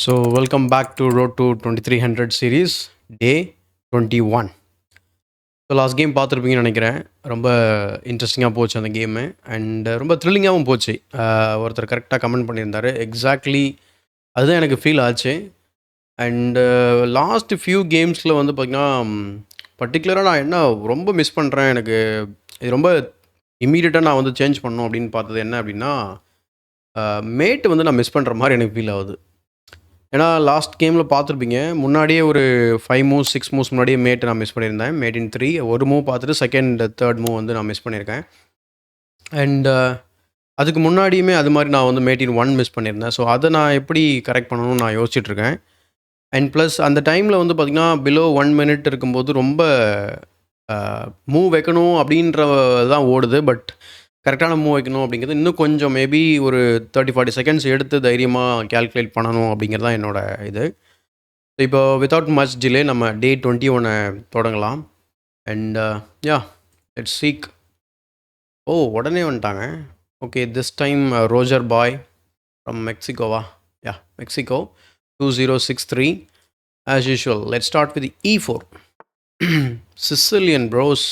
So, welcome back to Road to 2300 series, day 21. So last game பார்த்துருப்பீங்கன்னு நினைக்கிறேன். ரொம்ப இன்ட்ரெஸ்டிங்காக போச்சு அந்த கேமு. அண்ட் ரொம்ப த்ரில்லிங்காகவும் போச்சு. ஒருத்தர் கரெக்டாக கமெண்ட் பண்ணியிருந்தார். எக்ஸாக்ட்லி அதுதான் எனக்கு ஃபீல் ஆச்சு. அண்டு லாஸ்ட் ஃபியூ கேம்ஸில் வந்து பார்த்திங்கன்னா, பர்டிகுலராக நான் என்ன ரொம்ப மிஸ் பண்ணுறேன், எனக்கு இது ரொம்ப இம்மீடியட்டாக நான் வந்து சேஞ்ச் பண்ணணும் அப்படின்னு பார்த்தது என்ன அப்படின்னா, மேட்டு வந்து நான் மிஸ் பண்ணுற மாதிரி எனக்கு ஃபீல் ஆகுது. ஏன்னா லாஸ்ட் கேமில் பார்த்துருப்பீங்க, முன்னாடியே ஒரு 5 மூவ்ஸ் 6 மூவ்ஸ் முன்னாடியே மேட் நான் மிஸ் பண்ணியிருந்தேன். மேட் இன் 3 ஒரு மூவ் பார்த்துட்டு செகண்ட் தேர்ட் மூவ் வந்து நான் மிஸ் பண்ணியிருக்கேன். அண்ட் அதுக்கு முன்னாடியுமே அது மாதிரி நான் வந்து மேட் இன் 1 மிஸ் பண்ணியிருந்தேன். ஸோ அதை நான் எப்படி கரெக்ட் பண்ணணும்னு நான் யோசிச்சுட்ருக்கேன். அண்ட் ப்ளஸ் அந்த டைமில் வந்து பார்த்திங்கன்னா பிலோ 1 மினிட் இருக்கும்போது ரொம்ப மூவ் வைக்கணும் அப்படின்ற தான் ஓடுது. பட் கரெக்டான மூவ் வைக்கணும் அப்படிங்கிறது இன்னும் கொஞ்சம் மேபி ஒரு 30-40 செகண்ட்ஸ் எடுத்து தைரியமாக கேல்குலேட் பண்ணணும் அப்படிங்கிறது தான் என்னோட இது. இப்போ வித்தவுட் மச் டிலே நம்ம டே 21 தொடங்கலாம். And yeah let's seek. உடனே வந்துட்டாங்க. Okay, this time Roger boy from மெக்சிகோவா? Yeah, Mexico 2063. As usual let's start with E4. Sicilian pros.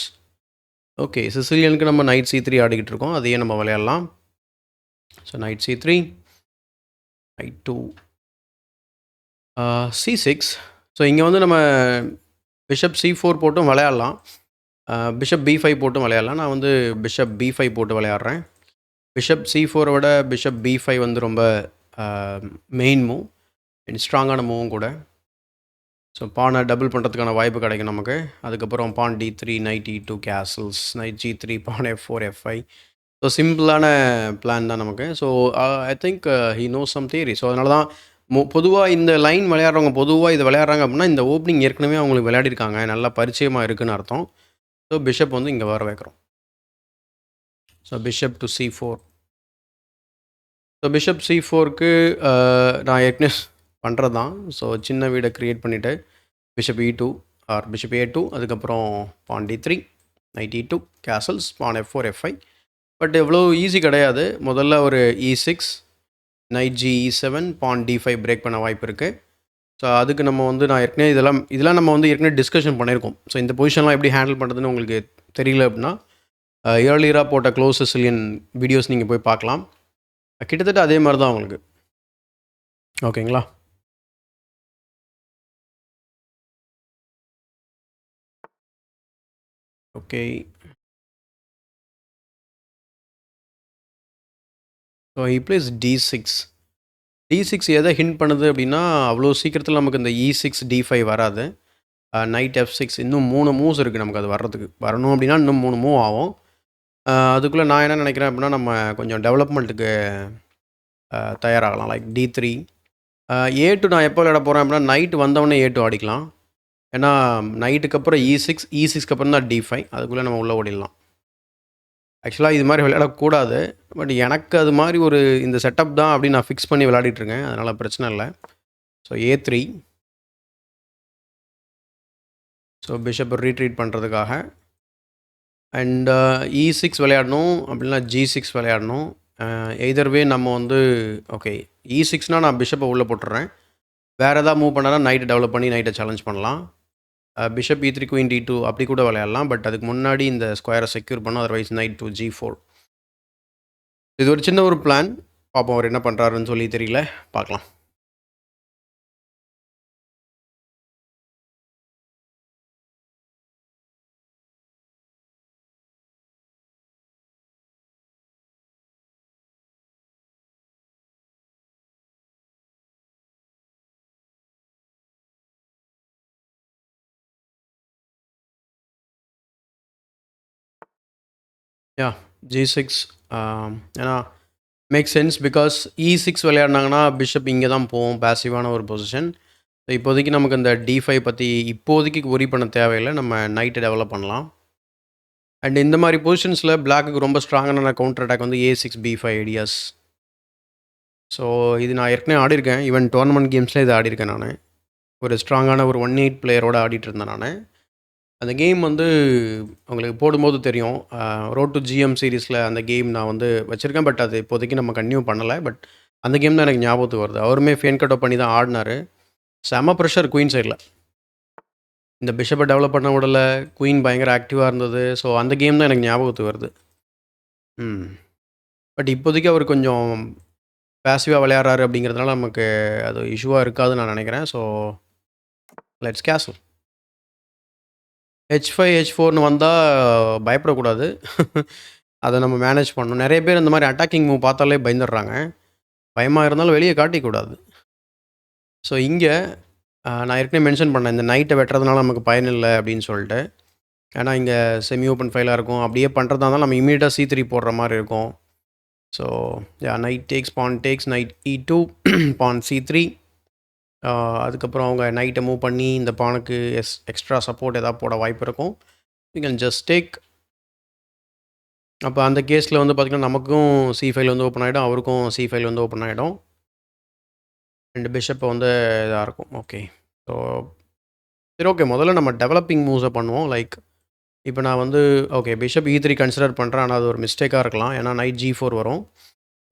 Okay, சிசிலியனுக்கு நம்ம நைட் C3 ஆடிக்கிட்டு இருக்கோம். அதையே நம்ம விளையாடலாம். So night C3, night 2, C6. So இங்கே வந்து நம்ம பிஷப் C4 போட்டும் விளையாடலாம், பிஷப் B5 போட்டும் விளையாடலாம். நான் வந்து பிஷப் B5 போட்டு விளையாடுறேன். பிஷப் C4 விட பிஷப் B5 வந்து ரொம்ப மெயின் மூவ் அண்ட் ஸ்ட்ராங்கான மூவும் கூட. ஸோ பானை டபுள் பண்ணுறதுக்கான வாய்ப்பு கிடைக்கும் நமக்கு. அதுக்கப்புறம் pawn D3, knight E2 castles, knight G3, pawn F4, F5. So சிம்பிளான பிளான் தான் நமக்கு. So I think he knows some theory. So அதனால தான் பொதுவாக இந்த லைன் விளையாடுறவங்க பொதுவாக இது விளையாடுறாங்க அப்படின்னா இந்த ஓப்பனிங் ஏற்கனவே அவங்களுக்கு விளையாடிருக்காங்க, நல்லா பரிச்சயமாக இருக்குதுன்னு அர்த்தம். ஸோ பிஷப் வந்து இங்கே வர வைக்கிறோம். So bishop to C4. So bishop C4க்கு நான் ஏற்கனவே பண்ணுறது தான். ஸோ சின்ன வீடை க்ரியேட் பண்ணிவிட்டு bishop E2 R bishop A2, அதுக்கப்புறம் pawn D3, knight E2 castles, pawn F4, F5. But எவ்வளோ ஈஸி கிடையாது. முதல்ல ஒரு E6, நைட் G E7, பான் D5 பிரேக் பண்ண வாய்ப்பு இருக்குது. ஸோ அதுக்கு நம்ம வந்து நான் ஏற்கனவே இதெல்லாம் நம்ம வந்து ஏற்கனவே டிஸ்கஷன் பண்ணியிருக்கோம். ஸோ இந்த பொசிஷன்லாம் எப்படி ஹேண்டில் பண்ணுறதுன்னு உங்களுக்கு தெரியல அப்படின்னா ஏர்லியராக போட்ட க்ளோஸ் சிசிலியன் வீடியோஸ் நீங்கள் போய் பார்க்கலாம். கிட்டத்தட்ட அதே மாதிரி தான் உங்களுக்கு. ஓகேங்களா? Okay, so he plays D6. D6 எதை ஹிண்ட் பண்ணுது அப்படின்னா, அவ்வளோ சீக்கிரத்தில் நமக்கு இந்த E6 D5 வராது. நைட் F6 இன்னும் 3 மூவ்ஸ் இருக்குது நமக்கு அது வர்றதுக்கு. வரணும் அப்படின்னா இன்னும் 3 மூவ் ஆகும். அதுக்குள்ளே நான் என்ன நினைக்கிறேன் அப்படின்னா, நம்ம கொஞ்சம் டெவலப்மெண்ட்டுக்கு தயாராகலாம். Like D3, A2. நான் எப்போ விளையாட போகிறேன் அப்படின்னா, நைட்டு வந்தவொடனே A2 ஆடிக்கலாம். ஏன்னா நைட்டுக்கு அப்புறம் E6, E6க்கு அப்புறம் தான் D5. அதுக்குள்ளே நம்ம உள்ளே ஓடிடலாம். ஆக்சுவலாக இது மாதிரி விளையாடக்கூடாது, பட் எனக்கு அது மாதிரி ஒரு இந்த செட்டப் தான் அப்படின்னு நான் ஃபிக்ஸ் பண்ணி விளையாடிட்டுருக்கேன். அதனால் பிரச்சனை இல்லை. So A3. ஸோ பிஷப்பை ரீட்ரீட் பண்ணுறதுக்காக. அண்ட் E6 விளையாடணும், அப்படின்னா G6 விளையாடணும். எய்தர் வே நம்ம வந்து ஓகே E6னால் நான் பிஷப்பை உள்ளே போட்டுடுறேன். வேறு எதாவது மூவ் பண்ணாலும் நைட்டை டெவலப் பண்ணி நைட்டை சேலஞ்ச் பண்ணலாம். பிஷப் E3, குயின் D2 அப்படி கூட விளையாடலாம். பட் அதுக்கு முன்னாடி இந்த ஸ்கொயரை செக்யூர் பண்ணோம். Otherwise night to G4. இது ஒரு சின்ன ஒரு பிளான். பார்ப்போம் அவர் என்ன பண்ணுறாருன்னு சொல்லி தெரியல, பார்க்கலாம். Yeah, G6. ஏன்னா மேக் சென்ஸ், பிகாஸ் E6 விளையாடினாங்கன்னா பிஷப் இங்கே தான் போவோம், பேசிவான ஒரு பொசிஷன். ஸோ இப்போதைக்கு நமக்கு இந்த D5 பற்றி இப்போதைக்கு ஒரி பண்ண தேவையில்லை, நம்ம நைட்டை டெவலப் பண்ணலாம். அண்ட் இந்த மாதிரி பொசிஷன்ஸில் பிளாக்குக்கு ரொம்ப ஸ்ட்ராங்கான கவுண்டர் அட்டாக் வந்து A6 B5 ஐடியாஸ். ஸோ இது நான் ஏற்கனவே ஆடிருக்கேன். ஈவன் டோர்னமெண்ட் கேம்ஸில் இது ஆடிருக்கேன் நான். ஒரு ஸ்ட்ராங்கான ஒரு 1-8 பிளேயரோடு ஆடிட்டு இருந்தேன் நான். அந்த கேம் வந்து உங்களுக்கு போடும்போது தெரியும். ரோட் டு GM சீரீஸில் அந்த கேம் நான் வந்து வச்சுருக்கேன். பட் அது இப்போதைக்கு நம்ம கன்டினியூ பண்ணலை. பட் அந்த கேம் தான் எனக்கு ஞாபகத்துக்கு வருது. அவருமே ஃபேன் கட் பண்ணி தான் ஆடினாரு. செம ப்ரெஷர் குயின் சைடில். இந்த பிஷப்பை டெவலப் பண்ண விடல, குயின் பயங்கர ஆக்டிவாக இருந்தது. ஸோ அந்த கேம் தான் எனக்கு ஞாபகத்துக்கு வருது. பட் இப்போதைக்கு அவர் கொஞ்சம் பேசிவாக விளையாடுறாரு அப்படிங்கிறதுனால நமக்கு அது இஷ்யூவாக இருக்காதுன்னு நான் நினைக்கிறேன். So let's கேசல். H5 H4ன்னு வந்தால் பயப்படக்கூடாது. அதை நம்ம மேனேஜ் பண்ணணும். நிறைய பேர் இந்த மாதிரி அட்டாக்கிங் மூவ் பார்த்தாலே பயந்துடுறாங்க. பயமாக இருந்தாலும் வெளியே காட்டிக்கூடாது. ஸோ இங்கே நான் ஏற்கனவே மென்ஷன் பண்ணேன், இந்த நைட்டை வெட்டுறதுனால நமக்கு பயன் இல்லை அப்படின்னு சொல்லிட்டு. ஏன்னா இங்கே செமி ஓப்பன் ஃபைலாக இருக்கும். அப்படியே பண்ணுறதா இருந்தாலும் நம்ம இமீடியட்டாக C3 போடுற மாதிரி இருக்கும். ஸோ நைட் டேக்ஸ், பான் டேக்ஸ், நைட் E2, பான் C3. அதுக்கப்புறம் அவங்க நைட்டை மூவ் பண்ணி இந்த பானுக்கு எக்ஸ்ட்ரா சப்போர்ட் எதாவது போட வாய்ப்பு இருக்கும். You can just take. அப்போ அந்த கேஸில் வந்து பார்த்திங்கன்னா நமக்கும் C5 வந்து ஓப்பன் ஆகிடும், அவருக்கும் C5 வந்து ஓப்பன் ஆகிடும். 2 பிஷப்பை வந்து இதாக இருக்கும். ஓகே. ஸோ சரி, ஓகே. முதல்ல நம்ம டெவலப்பிங் மூவ்ஸை பண்ணுவோம். லைக் இப்போ நான் வந்து ஓகே பிஷப் E3 கன்சிடர் பண்ணுறேன். ஆனால் அது ஒரு மிஸ்டேக்காக இருக்கலாம். ஏன்னா நைட் G4 வரும்.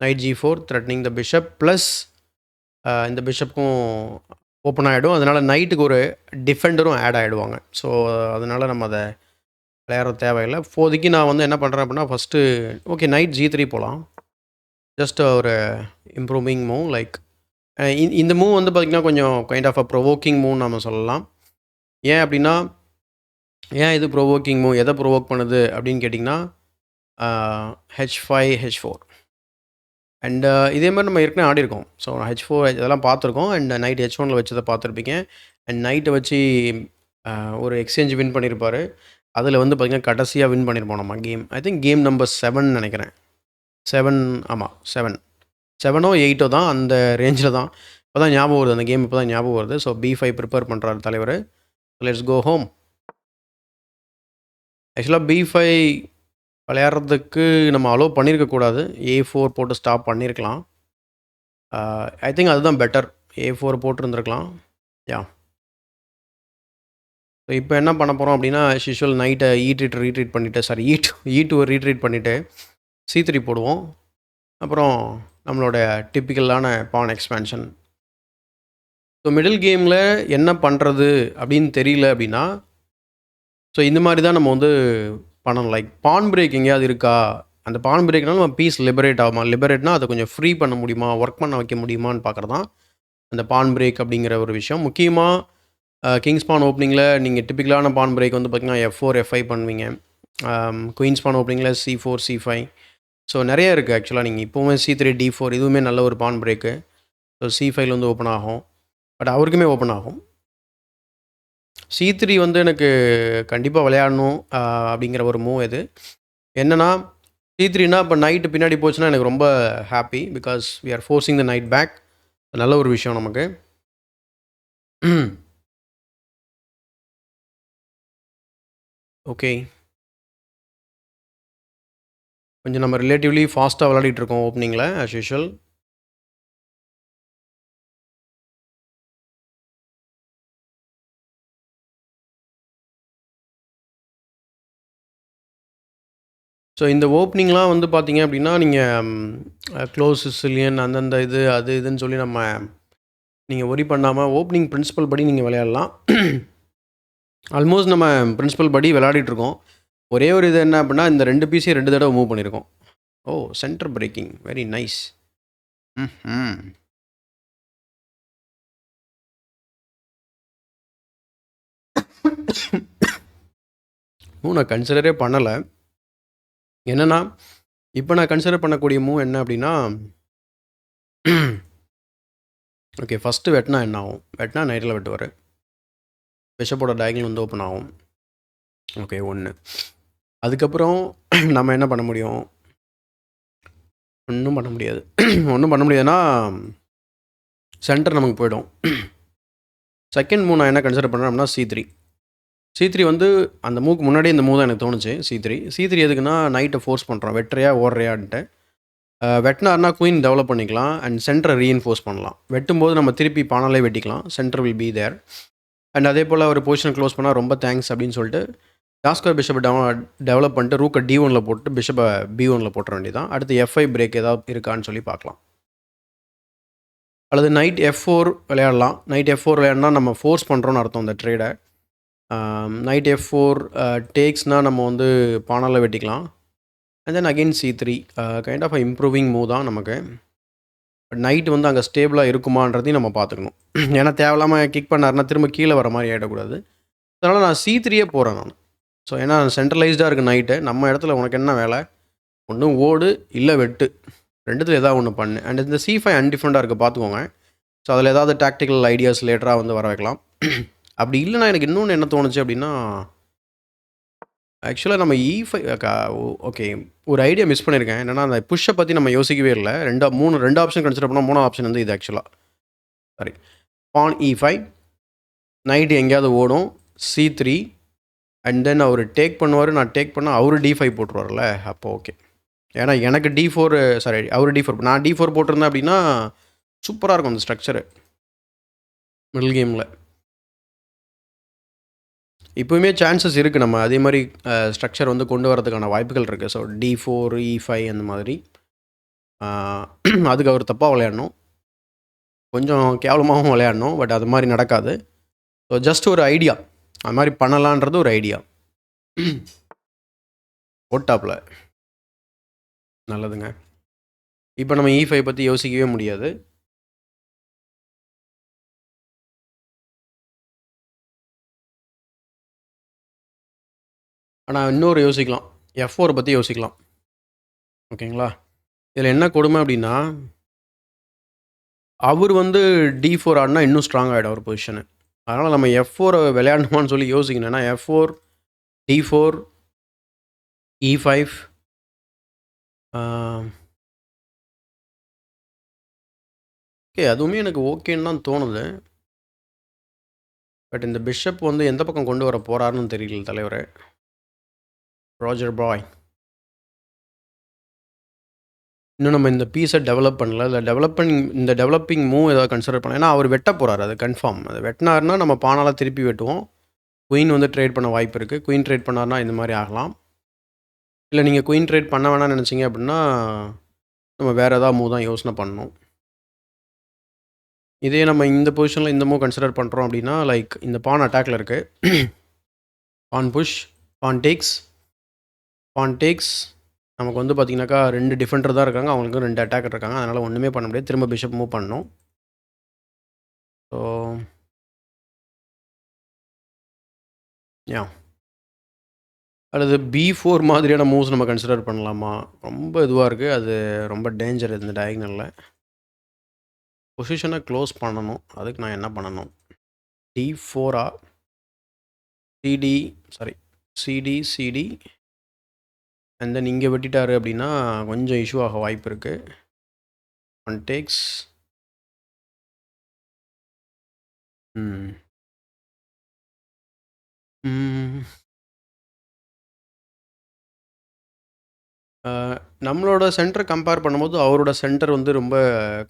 நைட் G4 த்ரெட்னிங் த பிஷப் ப்ளஸ் இந்த பிஷப்புக்கும் ஓப்பன் ஆகிடும். அதனால் நைட்டுக்கு ஒரு டிஃபெண்டரும் ஆட் ஆகிடுவாங்க. ஸோ அதனால் நம்ம அதை விளையாட தேவையில்லை. இப்போதைக்கு நான் வந்து என்ன பண்ணுறேன் அப்படின்னா, ஃபஸ்ட்டு ஓகே நைட் G3 போகலாம். ஜஸ்ட் ஒரு இம்ப்ரூவிங் மூவ். லைக் இந்த மூவ் வந்து பார்த்திங்கன்னா கொஞ்சம் kind of a provoking move நம்ம சொல்லலாம். ஏன் அப்படின்னா, ஏன் இது ப்ரொவோக்கிங் மூவ், எதை ப்ரொவோக் பண்ணுது அப்படின்னு கேட்டிங்கன்னா, H5 H4 அண்ட் இதே மாதிரி நம்ம ஏற்கனவே ஆடிருக்கோம். ஸோ H4 இதெல்லாம் பார்த்துருக்கோம். அண்ட் நைட் H1ல் வச்சதை பார்த்துருப்பீங்க. அண்ட் நைட்டை வச்சு ஒரு எக்ஸ்சேஞ்ச் வின் பண்ணியிருப்பார். அதில் வந்து பார்த்திங்கன்னா கடைசியாக வின் பண்ணியிருப்போம் நம்ம game. I think game number 7 நினைக்கிறேன். 7, ஆமாம் 7ஓ 8ஓ தான், அந்த ரேஞ்சில் தான். இப்போ தான் ஞாபகம் வருது, அந்த கேம் இப்போ தான் ஞாபகம் வருது. ஸோ B5 ப்ரிப்பேர் பண்ணுறாரு தலைவர். Let's go home. ஆக்சுவலாக B5 விளையாடுறதுக்கு நம்ம அலோவ் பண்ணியிருக்கக்கூடாது. A4 போட்டு ஸ்டாப் பண்ணியிருக்கலாம். ஐ திங்க் அதுதான் பெட்டர். A4 போட்டிருந்துருக்கலாம். யா. ஸோ இப்போ என்ன பண்ண போகிறோம் அப்படின்னா, ஆஸ் யூஷுவல் நைட்டை ரீட்ரீட் பண்ணிவிட்டு, சாரி E2 ரீட்ரீட் பண்ணிவிட்டு C3 போடுவோம். அப்புறம் நம்மளோட டிப்பிக்கலான பான் எக்ஸ்பேன்ஷன். ஸோ மிடில் கேமில் என்ன பண்ணுறது அப்படின்னு தெரியல அப்படின்னா, ஸோ இந்த மாதிரி தான் நம்ம வந்து பண்ணணும். லைக் பான் பிரேக் எங்கேயாவது இருக்கா, அந்த பான் பிரேக்னால நம்ம பீஸ் லிபரேட் ஆகுமா, லிபரேட்னா அதை கொஞ்சம் ஃப்ரீ பண்ண முடியுமா, ஒர்க் பண்ண வைக்க முடியுமான்னு பார்க்குறது தான் அந்த பான் பிரேக் அப்படிங்கிற ஒரு விஷயம். முக்கியமாக கிங்ஸ் பான் ஓப்பனிங்கில் நீங்கள் டிப்பிக்கலான பான் பிரேக் வந்து பார்த்திங்கன்னா F4 F5 பண்ணுவீங்க. குயின்ஸ் பான் ஓப்பனிங்கில் C4 C5. ஸோ நிறைய இருக்குது ஆக்சுவலாக. நீங்கள் இப்போவுமே C3 D4 இதுவுமே நல்ல ஒரு பான் பிரேக்கு. ஸோ C5 வந்து ஓப்பன் ஆகும். பட் அவருக்குமே ஓப்பன் ஆகும். C3 வந்து எனக்கு கண்டிப்பாக விளையாடணும் அப்படிங்கிற ஒரு மூவ் இது. என்னென்னா C3னா இப்போ நைட்டு பின்னாடி போச்சுன்னா எனக்கு ரொம்ப happy. Because we are forcing the knight back. நல்ல ஒரு விஷயம் நமக்கு. ஓகே, கொஞ்சம் நம்ம ரிலேட்டிவ்லி ஃபாஸ்ட்டாக விளையாடிட்டு இருக்கோம் ஓப்பனிங்கில் ஆஸ் யூஷுவல். ஸோ இந்த ஓப்பனிங்லாம் வந்து பார்த்தீங்க அப்படின்னா, நீங்கள் க்ளோஸ் சிசிலியன் அந்தந்த இது அது இதுன்னு சொல்லி நீங்கள் ஒரி பண்ணாமல் ஓப்பனிங் பிரின்சிபல் படி நீங்கள் விளையாடலாம். ஆல்மோஸ்ட் நம்ம பிரின்சிபல் படி விளையாடிட்டுருக்கோம். ஒரே ஒரு இது என்ன அப்படின்னா, இந்த 2 பீஸையும் 2 தடவை மூவ் பண்ணியிருக்கோம். Oh, center breaking, very nice. Move நான் கன்சிடரே பண்ணலை. என்னென்னா இப்போ நான் கன்சிடர் பண்ணக்கூடிய மூவ் என்ன அப்படின்னா, ஓகே ஃபஸ்ட்டு வெட்டினா என்ன ஆகும், வெட்டினா நைட்டில் வெட்டுவார். பிஷப்போட டயகனல் வந்து ஓப்பன் ஆகும். ஓகே 1. அதுக்கப்புறம் நம்ம என்ன பண்ண முடியும், ஒன்றும் பண்ண முடியாது. ஒன்றும் பண்ண முடியாதுன்னா சென்டர் நமக்கு போயிடும். செகண்ட் மூவ் நான் என்ன கன்சிடர் பண்ணுறேன் அப்படின்னா C3 வந்து அந்த மூவுக்கு முன்னாடியே இந்த மூவ் தான் எனக்கு தோணுச்சு. C3 எதுக்குன்னா நைட்டை ஃபோர்ஸ் பண்ணுறோம், வெட்டுறையா ஓடுறையான்ட்டு. வெட்டினார்னா குயின் டெவலப் பண்ணிக்கலாம் அண்ட் சென்டரை ரீஎன்ஃபோர்ஸ் பண்ணலாம். வெட்டும்போது நம்ம திருப்பி பானாலே வெட்டிக்கலாம், center will be there. And அதே போல் ஒரு பொசிஷன் க்ளோஸ் பண்ணால் ரொம்ப தேங்க்ஸ் அப்படின்னு சொல்லிட்டு டாஸ்கர் பிஷப்பை டெவலப் பண்ணிட்டு ரூக்கை D1ல் போட்டு பிஷப்பை B1ல் போட்டுற வேண்டியதான். அடுத்து F5 பிரேக் ஏதாவது இருக்கான்னு சொல்லி பார்க்கலாம். அல்லது நைட் F4 விளையாடலாம். நைட் F4 விளையாடினா நம்ம ஃபோர்ஸ் பண்ணுறோன்னு அர்த்தம் அந்த ட்ரேடை. நைட் F4 டேக்ஸ்னால் நம்ம வந்து பானால வெட்டிக்கலாம். And then again C3 kind of improving move தான் நமக்கு. பட் நைட் வந்து அங்கே ஸ்டேபிளாக இருக்குமான்றதையும் நம்ம பார்த்துக்கணும். ஏன்னா தேவையில்லாமல் கிக் பண்ணாருன்னா திரும்ப கீழே வர மாதிரி ஆகிடக்கூடாது. அதனால் நான் C3யே போகிறேன் நான். ஸோ ஏன்னா சென்ட்ரலைஸ்டாக இருக்குது நைட்டு. நம்ம இடத்துல உனக்கு என்ன வேலை, ஒன்று ஓடு இல்லை வெட்டு, ரெண்டுத்தில் ஏதாவது ஒன்று பண்ணு. அண்ட் இந்த C5 அன்டிஃபரெண்டாக இருக்குது பார்த்துக்கோங்க. ஸோ அதில் ஏதாவது டாக்டிக்கல் ஐடியாஸ் லேட்டராக வந்து வர வைக்கலாம். அப்படி இல்லைனா எனக்கு இன்னொன்று என்ன தோணுச்சு அப்படின்னா, ஆக்சுவலாக நம்ம E5 ஓகே ஒரு ஐடியா மிஸ் பண்ணியிருக்கேன். என்னென்னா அந்த புஷ்ஷை பற்றி நம்ம யோசிக்கவே இல்லை. ரெண்டு ஆப்ஷன் கன்சிடர் பண்ணால் மூணாவது ஆப்ஷன் வந்து இது ஆக்சுவலாக சாரி பான் E5 நைட்டு எங்கேயாவது ஓடும் C3 and then our take பண்ணுவார். நான் டேக் பண்ணால் அவர் D5 போட்டுருவார்ல, அப்போ ஓகே. ஏன்னா எனக்கு D4 சாரி அவர் D4 நான் D4 போட்டிருந்தேன் அப்படின்னா சூப்பராக இருக்கும் அந்த ஸ்ட்ரக்சரு மிடில் கேமில். இப்போவுமே சான்சஸ் இருக்குது நம்ம அதே மாதிரி ஸ்ட்ரக்சர் வந்து கொண்டு வரதுக்கான வாய்ப்புகள் இருக்குது. ஸோ D4 E5 அந்த மாதிரி அதுக்கு அவர் தப்பாக விளையாடணும், கொஞ்சம் கேவலமாகவும் விளையாடணும். பட் அது மாதிரி நடக்காது. ஸோ ஜஸ்ட் ஒரு ஐடியா, அது மாதிரி பண்ணலான்றது ஒரு ஐடியா. ஓட்டாப்பில் நல்லதுங்க. இப்போ நம்ம E5 பற்றி யோசிக்கவே முடியாது. ஆனால் இன்னொரு யோசிக்கலாம், F4 பற்றி யோசிக்கலாம். ஓகேங்களா? இதில் என்ன கொடுமை அப்படின்னா, அவர் வந்து D4 ஆடினா இன்னும் ஸ்ட்ராங் ஆகிடும் அவர் பொசிஷனு. அதனால் நம்ம F4 விளையாடணுமான்னு சொல்லி யோசிக்கணும். ஏன்னா F4 D4 E5 ஓகே அதுவுமே எனக்கு ஓகேன்னு தான் தோணுது. பட் இந்த பிஷப் வந்து எந்த பக்கம் கொண்டு வர போகிறாருன்னு தெரியல தலைவரே. ராஜர் பாய் இன்னும் நம்ம இந்த பீஸை டெவலப் பண்ணல. இல்லை இந்த டெவலப்பிங் மூவ் ஏதாவது கன்சிடர் பண்ணலாம். ஏன்னா அவர் வெட்ட போகிறார், அது கன்ஃபார்ம். அது வெட்டினார்னா நம்ம பானால திருப்பி வெட்டுவோம். குயின் வந்து ட்ரேட் பண்ண வாய்ப்பு இருக்குது. குயின் ட்ரேட் பண்ணார்னா இந்த மாதிரி ஆகலாம். இல்லை நீங்கள் குயின் ட்ரேட் பண்ண வேணாம்னு நினச்சிங்க அப்படின்னா நம்ம வேறு ஏதாவது மூவ் தான் யோசனை பண்ணணும். இதே நம்ம இந்த பொசிஷனில் இந்த மூவ் கன்சிடர் பண்ணுறோம் அப்படின்னா, லைக் இந்த பான் அட்டாக்ல இருக்குது. பான் புஷ், பான் டேக்ஸ் நமக்கு வந்து பார்த்திங்கனாக்கா 2 டிஃபெண்டர் தான் இருக்காங்க, அவங்களுக்கு 2 அட்டாக்கர் இருக்காங்க. அதனால் ஒன்றுமே பண்ண முடியாது. திரும்ப பிஷப் மூவ் பண்ணணும். ஸோ யா அல்லது B4 மாதிரியான மூவ்ஸ் நம்ம கன்சிடர் பண்ணலாமா? ரொம்ப இதுவாக இருக்குது. அது ரொம்ப டேஞ்சர் இந்த டயக்னலில். பொசிஷனை க்ளோஸ் பண்ணணும். அதுக்கு நான் என்ன பண்ணணும்? D4 சிடி அண்ட் தென் இங்கே வெட்டிட்டாரு அப்படின்னா கொஞ்சம் இஷ்யூ ஆக வாய்ப்பு இருக்குது. ஒன் டேக்ஸ் நம்மளோட சென்டரை கம்பேர் பண்ணும்போது அவரோட சென்டர் வந்து ரொம்ப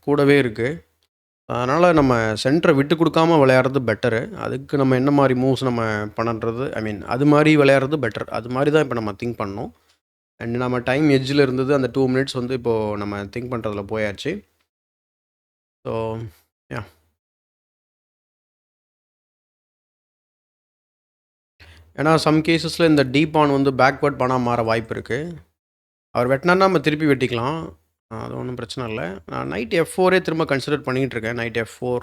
கூடவே இருக்குது. அதனால் நம்ம சென்டரை விட்டு கொடுக்காம விளையாடுறது பெட்டரு. அதுக்கு நம்ம என்ன மாதிரி மூவ்ஸ் நம்ம பண்ணுறது, ஐ மீன் அது மாதிரி விளையாடுறது பெட்டர். அது மாதிரி தான் இப்போ நம்ம திங்க் பண்ணணும். அண்ட் நம்ம டைம் எட்ஜில் இருந்தது அந்த 2 மினிட்ஸ் வந்து இப்போது நம்ம திங்க் பண்ணுறதுல போயாச்சு. ஸோ யா ஏன்னா சம் கேஸஸில் இந்த டீபான் வந்து பேக்வேர்ட் பண்ணால் மாற வாய்ப்பு இருக்குது. அவர் வெட்டினார்னா நம்ம திருப்பி வெட்டிக்கலாம், அது ஒன்றும் பிரச்சனை இல்லை. நான் நைட் F4 திரும்ப கன்சிடர் பண்ணிகிட்டு இருக்கேன். நைட் F4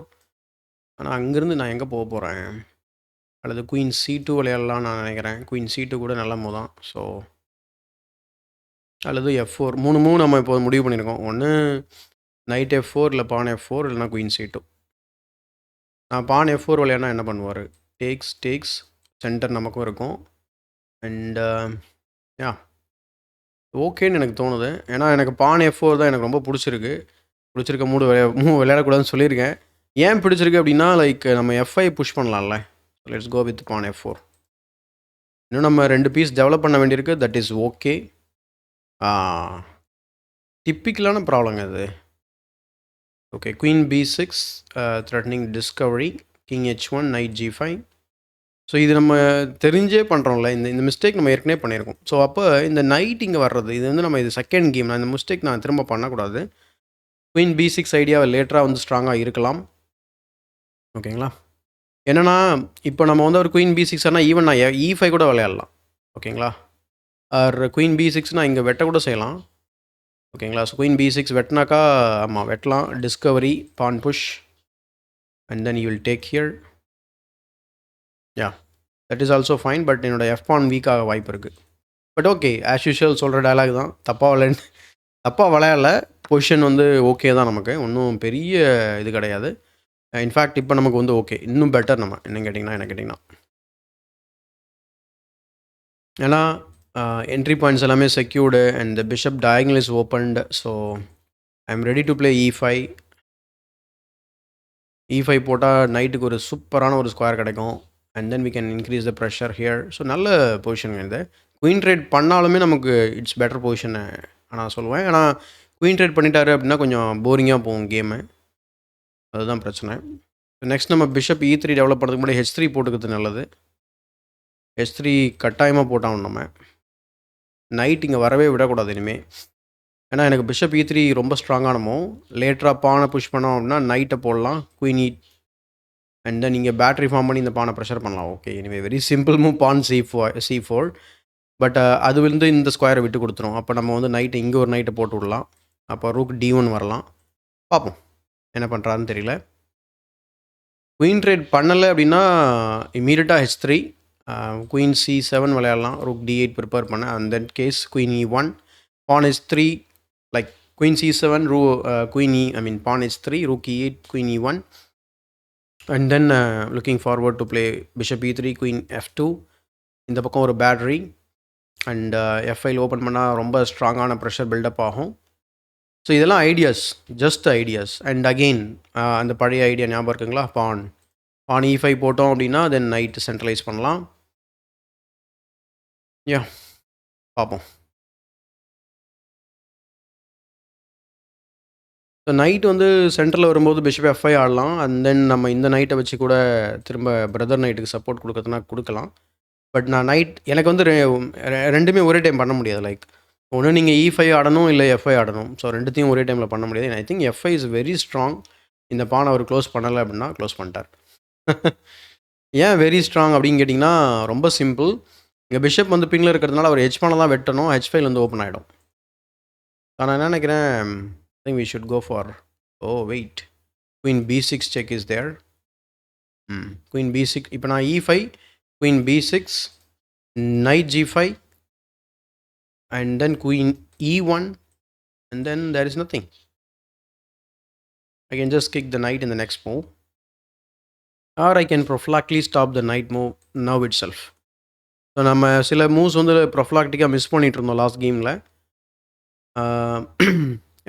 ஆனால் அங்கேருந்து நான் எங்கே போக போகிறேன்? அல்லது குயின் C2 விளையாடலாம் நான் நினைக்கிறேன். குயின் C2 கூட நல்ல மூவ் தான். ஸோ அல்லது F4 3 மூவ் நம்ம இப்போ முடிவு பண்ணியிருக்கோம். ஒன்று நைட் F4 இல்லை பான் F4 இல்லைனா குயின் C2. நான் பான் F4 விளையாடினா என்ன பண்ணுவார்? டேக்ஸ் சென்டர் நமக்கும் இருக்கும். அண்ட் யா ஓகேன்னு எனக்கு தோணுது. ஏன்னா எனக்கு பான் F4 தான் எனக்கு ரொம்ப பிடிச்சிருக்க மூவ் விளையாடக்கூடாதுன்னு சொல்லியிருக்கேன். ஏன் பிடிச்சிருக்கு அப்படின்னா, லைக் நம்ம F5 புஷ் பண்ணலாம்ல. Let's go with pawn F4. இன்னும் நம்ம 2 பீஸ் டெவலப் பண்ண வேண்டியிருக்கு. That is okay. டிப்பிக்கலான ப்ராப்ளங்க இது. Okay queen B6 threatening discovery, king H1, knight G5. ஸோ இது நம்ம தெரிஞ்சே பண்ணுறோம்ல. இந்த மிஸ்டேக் நம்ம ஏற்கனவே பண்ணியிருக்கோம். ஸோ அப்போ இந்த நைட் இங்கே வர்றது இது வந்து நம்ம இது செகண்ட் கேம். நான் இந்த மிஸ்டேக் நான் திரும்ப பண்ணக்கூடாது. குயின் B6 ஐடியாவை லேட்டராக வந்து ஸ்ட்ராங்காக இருக்கலாம். ஓகேங்களா? என்னன்னா, இப்போ நம்ம வந்து ஒரு குயின் B6 ஆனால் ஈவன் நான் E5 கூட விளையாடலாம். ஓகேங்களா? ஆர் குயின் B6 நான் இங்கே வெட்ட கூட செய்யலாம். ஓகேங்களா? ஸோ குயின் B6 வெட்டினாக்கா ஆமாம் வெட்டலாம். Discovery, pawn push and then you will take here. Ya that is also fine. But என்னோட F-pawn வீக் ஆக வாய்ப்பு இருக்குது. பட் ஓகே, ஆஸ் யூஷுவல் சொல்கிற டயலாக் தான். தப்பாக விளையாடல. பொசிஷன் வந்து ஓகே தான் நமக்கு. ஒன்றும் பெரிய இது கிடையாது. இன்ஃபேக்ட் இப்போ நமக்கு வந்து ஓகே, இன்னும் பெட்டர் நம்ம என்ன கேட்டிங்கன்னா. ஏன்னா என்ட்ரி பாயிண்ட்ஸ் எல்லாமே secured and the bishop diagonal is opened. So I am ready to play E5 போட்டால் நைட்டுக்கு ஒரு சூப்பரான ஒரு ஸ்கொயர் கிடைக்கும். And then we can increase the pressure here. So நல்ல பொசிஷன் இது. குயின் ட்ரேட் பண்ணாலுமே நமக்கு இட்ஸ் பெட்டர் பொசிஷனை நான் சொல்லுவேன். ஏன்னா குயின் ட்ரேட் பண்ணிட்டாரு அப்படின்னா கொஞ்சம் போரிங்காக போகும் கேமு. அதுதான் பிரச்சனை. நெக்ஸ்ட் நம்ம பிஷப் E3 டெவலப் பண்ணுறதுக்கு முன்னாடி H3 போட்டுக்கிறது நல்லது. H3 கட்டாயமாக போட்டாகணும் நம்ம. நைட் இங்கே வரவே விடக்கூடாது இனிமேல். ஏன்னா எனக்கு பிஷப் E3 ரொம்ப ஸ்ட்ராங்கானமோ லேட்டராக பானை புஷ் பண்ணோம் அப்படின்னா நைட்டை போடலாம். குயின் E அண்ட் தென் நீங்கள் பேட்டரி ஃபார்ம் பண்ணி இந்த பானை ப்ரெஷர் பண்ணலாம். Okay, anyway very simple move pawn C4. But அது வந்து இந்த ஸ்கொயரை விட்டு கொடுத்துரும். அப்போ நம்ம வந்து நைட்டு இங்கே ஒரு நைட்டை போட்டு விடலாம். அப்போ ரூக் D1 வரலாம். பார்ப்போம் என்ன பண்ணுறாருன்னு தெரியல. குயின் ட்ரேட் பண்ணலை அப்படின்னா இமீடியட்டாக H3 குயின் C7 விளையாடலாம். ரூக் D8 ப்ரிப்பேர் பண்ண அண்ட் தென் கேஸ் queen E1 pawn H3 like queen C7 queen pawn H3 rook E8 queen E1 and then looking forward to play bishop E3 queen F2. இந்த பக்கம் ஒரு battery and F5 open பண்ணால் ரொம்ப ஸ்ட்ராங்கான pressure build up ஆகும். So இதெல்லாம் ideas, just ideas. And again அந்த பழைய ஐடியா ஞாபகம் இருக்குங்களா? பான் E5 போட்டோம் அப்படின்னா தென் நைட்டு சென்ட்ரலைஸ் பண்ணலாம். யா பார்ப்போம். ஸோ நைட் வந்து சென்டரில் வரும்போது பிஷப் F5 ஆடலாம். அண்ட் தென் நம்ம இந்த நைட்டை வச்சு கூட திரும்ப பிரதர் நைட்டுக்கு சப்போர்ட் கொடுக்குறதுனா கொடுக்கலாம். பட் நான் நைட் எனக்கு வந்து ரெண்டுமே ஒரே டைம் பண்ண முடியாது. லைக் ஒன்று நீங்கள் E5 ஆடணும், இல்லை F5 ஆடணும். ஸோ ரெண்டுத்தையும் ஒரே டைமில் பண்ண முடியாது. I think F5 is very strong. இந்த பானை அவர் க்ளோஸ் பண்ணலை அப்படின்னா க்ளோஸ் பண்ணிட்டார். ஏன் வெரி ஸ்ட்ராங் அப்படின்னு கேட்டிங்கன்னா ரொம்ப சிம்பிள். இங்கே பிஷப் வந்து பிங்கில் இருக்கிறதுனால அவர் H பானை தான் வெட்டணும். H5 வந்து ஓப்பன் ஆகிடும். நான் என்ன நினைக்கிறேன், I think we should go for wait queen B6 check is there. Queen B6 இப்போ நான் E5 queen B6 knight G5 and then queen E1 and then there is nothing. I can just kick the knight in the next move or I can prophylactically stop the knight move now itself. So நம்ம சில moves வந்து ப்ரொஃப்ளாக்டிக்காக miss பண்ணிகிட்டு இருந்தோம் last கேமில்.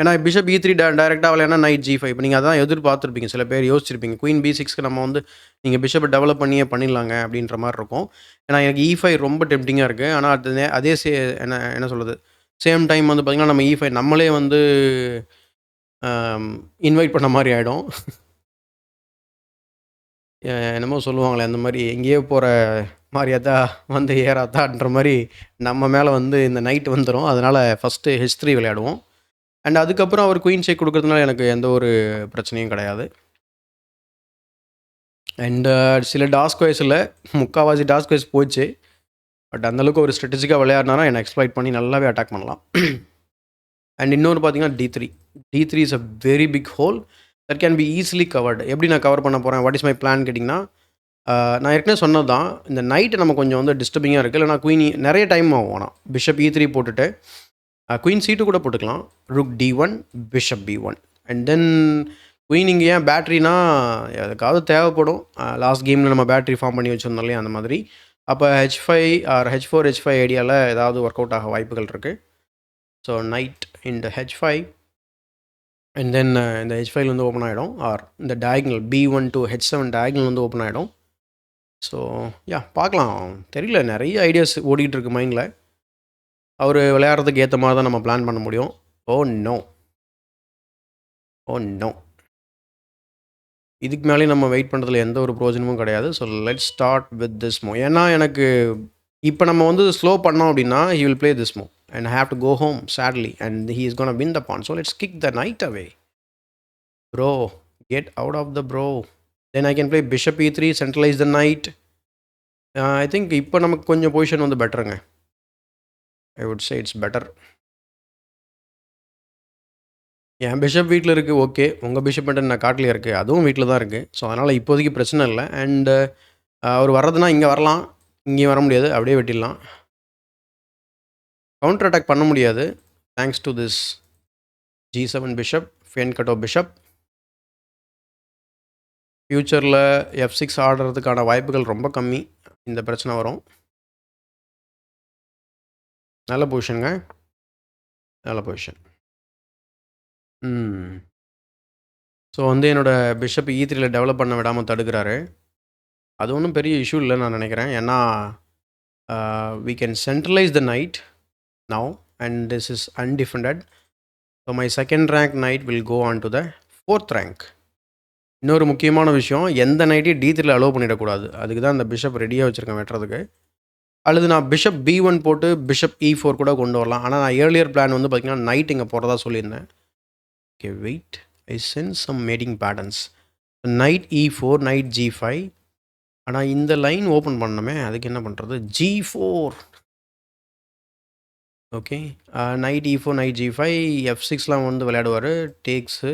ஏன்னா bishop E3 டைரெக்டாக விளையாடனா night G5. இப்போ நீங்கள் அதான் எதிர்பார்த்துருப்பீங்க, சில பேர் யோசிச்சிருப்பீங்க குயின் B6க்கு நம்ம வந்து நீங்கள் பிஷப்பை டெவலப் பண்ணியே பண்ணிடலாங்க அப்படின்ற மாதிரி இருக்கும். ஏன்னா எனக்கு E5 ரொம்ப டெம்டிங்காக இருக்குது. ஆனால் அதே என்ன சொல்கிறது, சேம் டைம் வந்து பார்த்திங்கன்னா நம்ம E5 நம்மளே வந்து இன்வைட் பண்ண மாதிரி ஆகிடும். என்னமோ சொல்லுவாங்களே அந்த மாதிரி எங்கேயோ போகிற மாதிரியாத்தா வந்து ஏறாத்தான்ற மாதிரி நம்ம மேலே வந்து இந்த நைட் வந்துடும். அதனால் ஃபஸ்ட்டு H3 விளையாடுவோம். அண்ட் அதுக்கப்புறம் அவர் குயின் செக் கொடுக்கறதுனால எனக்கு எந்த ஒரு பிரச்சனையும் கிடையாது. அண்டு சில டாஸ்க் வைஸில் முக்கால்வாசி டாஸ்க் வைஸ் போச்சு. பட் அந்தளவுக்கு ஒரு ஸ்ட்ராட்டஜிக்காக விளையாடினாரா என்னை எக்ஸ்ப்ளாய்ட் பண்ணி நல்லாவே அட்டாக் பண்ணலாம். அண்ட் இன்னொரு பார்த்தீங்கன்னா D3 is a very big hole that can be easily covered. எப்படி நான் கவர் பண்ண போகிறேன், வாட் இஸ் மை பிளான் கேட்டிங்கன்னா, நான் ஏற்கனவே சொன்னது தான், இந்த நைட்டு நம்ம கொஞ்சம் வந்து டிஸ்டர்பிங்காக இருக்குது. இல்லைனா குயின் நிறைய டைம் ஆகும். ஆனால் பிஷப் E3 போட்டுட்டு குயின் C2 கூட போட்டுக்கலாம். Rook D1 bishop B1 and then queen இங்கே ஏன் பேட்ரினா எதுக்காவது தேவைப்படும். லாஸ்ட் கேமில் நம்ம பேட்ரி ஃபார்ம் பண்ணி வச்சுருந்தோம் இல்லையா, அந்த மாதிரி. அப்போ H5 ஆர் H4 H5 ஐடியாவில் ஏதாவது ஒர்க் அவுட் ஆக வாய்ப்புகள் இருக்குது. ஸோ நைட் இந்த H5 அண்ட் தென் இந்த H5 வந்து ஓப்பன் ஆகிடும். ஆர் இந்த diagonal B1 to H7 diagonal வந்து ஓப்பன் ஆகிடும். ஸோ பார்க்கலாம். தெரியல, நிறைய ஐடியாஸ் ஓடிக்கிட்டு இருக்கு மைண்டில். அவர் விளையாடுறதுக்கு ஏற்ற மாதிரி தான் நம்ம பிளான் பண்ண முடியும். ஓ நோ இதுக்கு மேலேயும் நம்ம வெயிட் பண்ணுறதுல எந்த ஒரு பிரயோஜனமும் கிடையாது. So let's start with this move. ஏன்னா எனக்கு இப்போ நம்ம வந்து ஸ்லோ பண்ணோம் அப்படின்னா he will play this move and I have to go home sadly and he is going to win the pawn. So let's kick the knight away. Bro, get out of the bro. Then I can play bishop e3, centralize the knight. I think இப்போ நமக்கு கொஞ்சம் position வந்து பெட்டருங்க. I would say it's better. என் bishop வீட்டில் இருக்குது, okay. உங்கள் bishop மட்டும் நான் காட்டிலே இருக்குது, அதுவும் வீட்டில் தான் இருக்குது. ஸோ அதனால் இப்போதைக்கு பிரச்சனை இல்லை. அண்டு அவர் வர்றதுனா இங்கே வரலாம், இங்கேயும் வர முடியாது, அப்படியே வெட்டிடலாம். கவுண்டர் அட்டாக் பண்ண முடியாது thanks to this G7 bishop, fan cut off bishop. ஃப்யூச்சரில் F6 ஆடுறதுக்கான வாய்ப்புகள் ரொம்ப கம்மி. இந்த பிரச்சனை வரும். நல்ல பொசிஷனுங்க, நல்ல பொசிஷன். ஸோ வந்து என்னோடய பிஷப் E3ல டெவலப் பண்ண விடாமல் தடுக்கிறாரு. அது ஒன்றும் பெரிய இஷ்யூ இல்லைன்னு நான் நினைக்கிறேன். ஏன்னா we can centralize the knight now and this is undefended. So my second rank knight will go on to the 4th rank. இன்னொரு முக்கியமான விஷயம், எந்த நைட்டையும் D3ல அலோவ் பண்ணிடக்கூடாது. அதுக்கு தான் அந்த பிஷப் ரெடியாக வச்சுருக்கேன் வெட்டுறதுக்கு. அல்லது நான் பிஷப் B1 போட்டு பிஷப் E4 கூட கொண்டு வரலாம். ஆனால் நான் ஏர்லியர் பிளான் வந்து பார்த்திங்கன்னா நைட் இங்கே போகிறதா சொல்லியிருந்தேன். Okay, wait, I sense some mating patterns. Knight E4, knight G5. ஆனால் இந்த லைன் ஓப்பன் பண்ணணுமே, அதுக்கு என்ன பண்ணுறது? G4. Okay, night E4, knight G5, F6லாம் வந்து விளையாடுவார். டேக்ஸு,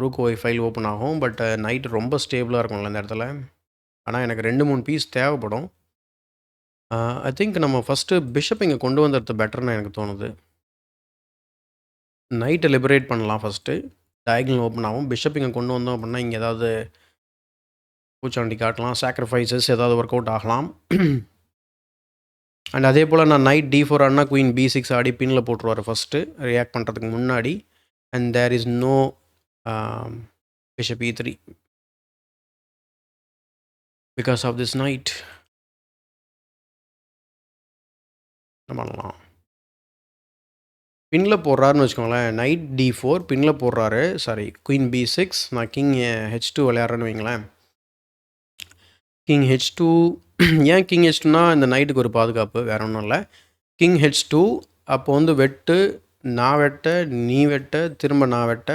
ரூக் ஃபைல் ஓப்பன் ஆகும். பட் நைட் ரொம்ப ஸ்டேபிளாக இருக்கும்ல இந்த இடத்துல. ஆனால் எனக்கு 2-3 பீஸ் தேவைப்படும். ஐ திங்க் நம்ம ஃபஸ்ட்டு பிஷப் இங்கே கொண்டு வந்துடுறது பெட்டர்னு எனக்கு தோணுது. நைட்டை லிபரேட் பண்ணலாம் ஃபஸ்ட்டு, டயகனல் ஓப்பன் ஆகும். பிஷப் இங்கே கொண்டு வந்தோம் அப்படின்னா இங்கே ஏதாவது பூச்சாண்டி காட்டலாம், சாக்ரிஃபைசஸ் ஏதாவது ஒர்க் அவுட் ஆகலாம். அண்ட் அதே போல் நான் நைட் D4 ஆடினா குயின் B6 ஆடி பின்னில் போட்டுருவார் ஃபஸ்ட்டு ரியாக்ட் பண்ணுறதுக்கு முன்னாடி. And there is no bishop E3 because of this knight. என்ன பண்ணலாம்? பின்னில் போடுறாருன்னு வச்சுக்கோங்களேன். நைட் D4 பின்னில் போடுறாரு, சாரி குயின் B6, நான் கிங் H2 விளையாடுறேன்னு வைங்களேன். கிங் H2, ஏன் கிங் H2னா இந்த நைட்டுக்கு ஒரு பாதுகாப்பு, வேறு ஒன்றும் இல்லை. கிங் H2 அப்போ வந்து வெட்டு, நான் வெட்ட, நீ வெட்ட, திரும்ப நான் வெட்ட,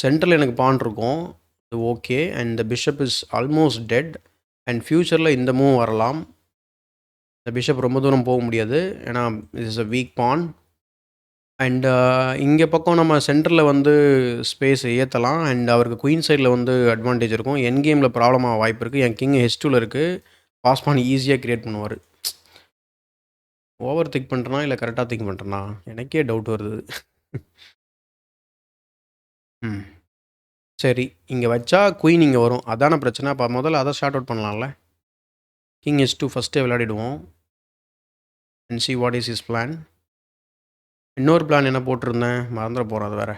சென்ட்ரல் எனக்கு பான் இருக்கும். அது okay. And the bishop is almost dead. And ஃப்யூச்சரில் இந்த மூவ் வரலாம். இந்த பிஷப் ரொம்ப தூரம் போக முடியாது, ஏன்னா is a weak pawn. And இங்கே பக்கம் நம்ம சென்டரில் வந்து ஸ்பேஸ் ஏற்றலாம். அண்ட் அவருக்கு குயின் சைடில் வந்து அட்வான்டேஜ் இருக்கும். என் கேமில் ப்ராப்ளமாக வாய்ப்பு இருக்குது. என் கிங் H2ல இருக்குது, பாஸ் பான் ஈஸியாக க்ரியேட் பண்ணுவார். ஓவர் திங்க் பண்ணுறனா இல்லை கரெக்டாக திங்க் பண்ணுறனா எனக்கே டவுட் வருது. சரி, இங்கே வச்சா குயின் இங்கே வரும், அதான பிரச்சனை. அப்போ முதல்ல அதை ஷார்ட் அவுட் பண்ணலாம்ல. கிங் H2 ஃபஸ்ட்டே விளையாடிடுவோம். And see what is is plan. இன்னொரு பிளான் என்ன போட்டிருந்தேன், மறந்துட போகிறேன். அது வேறு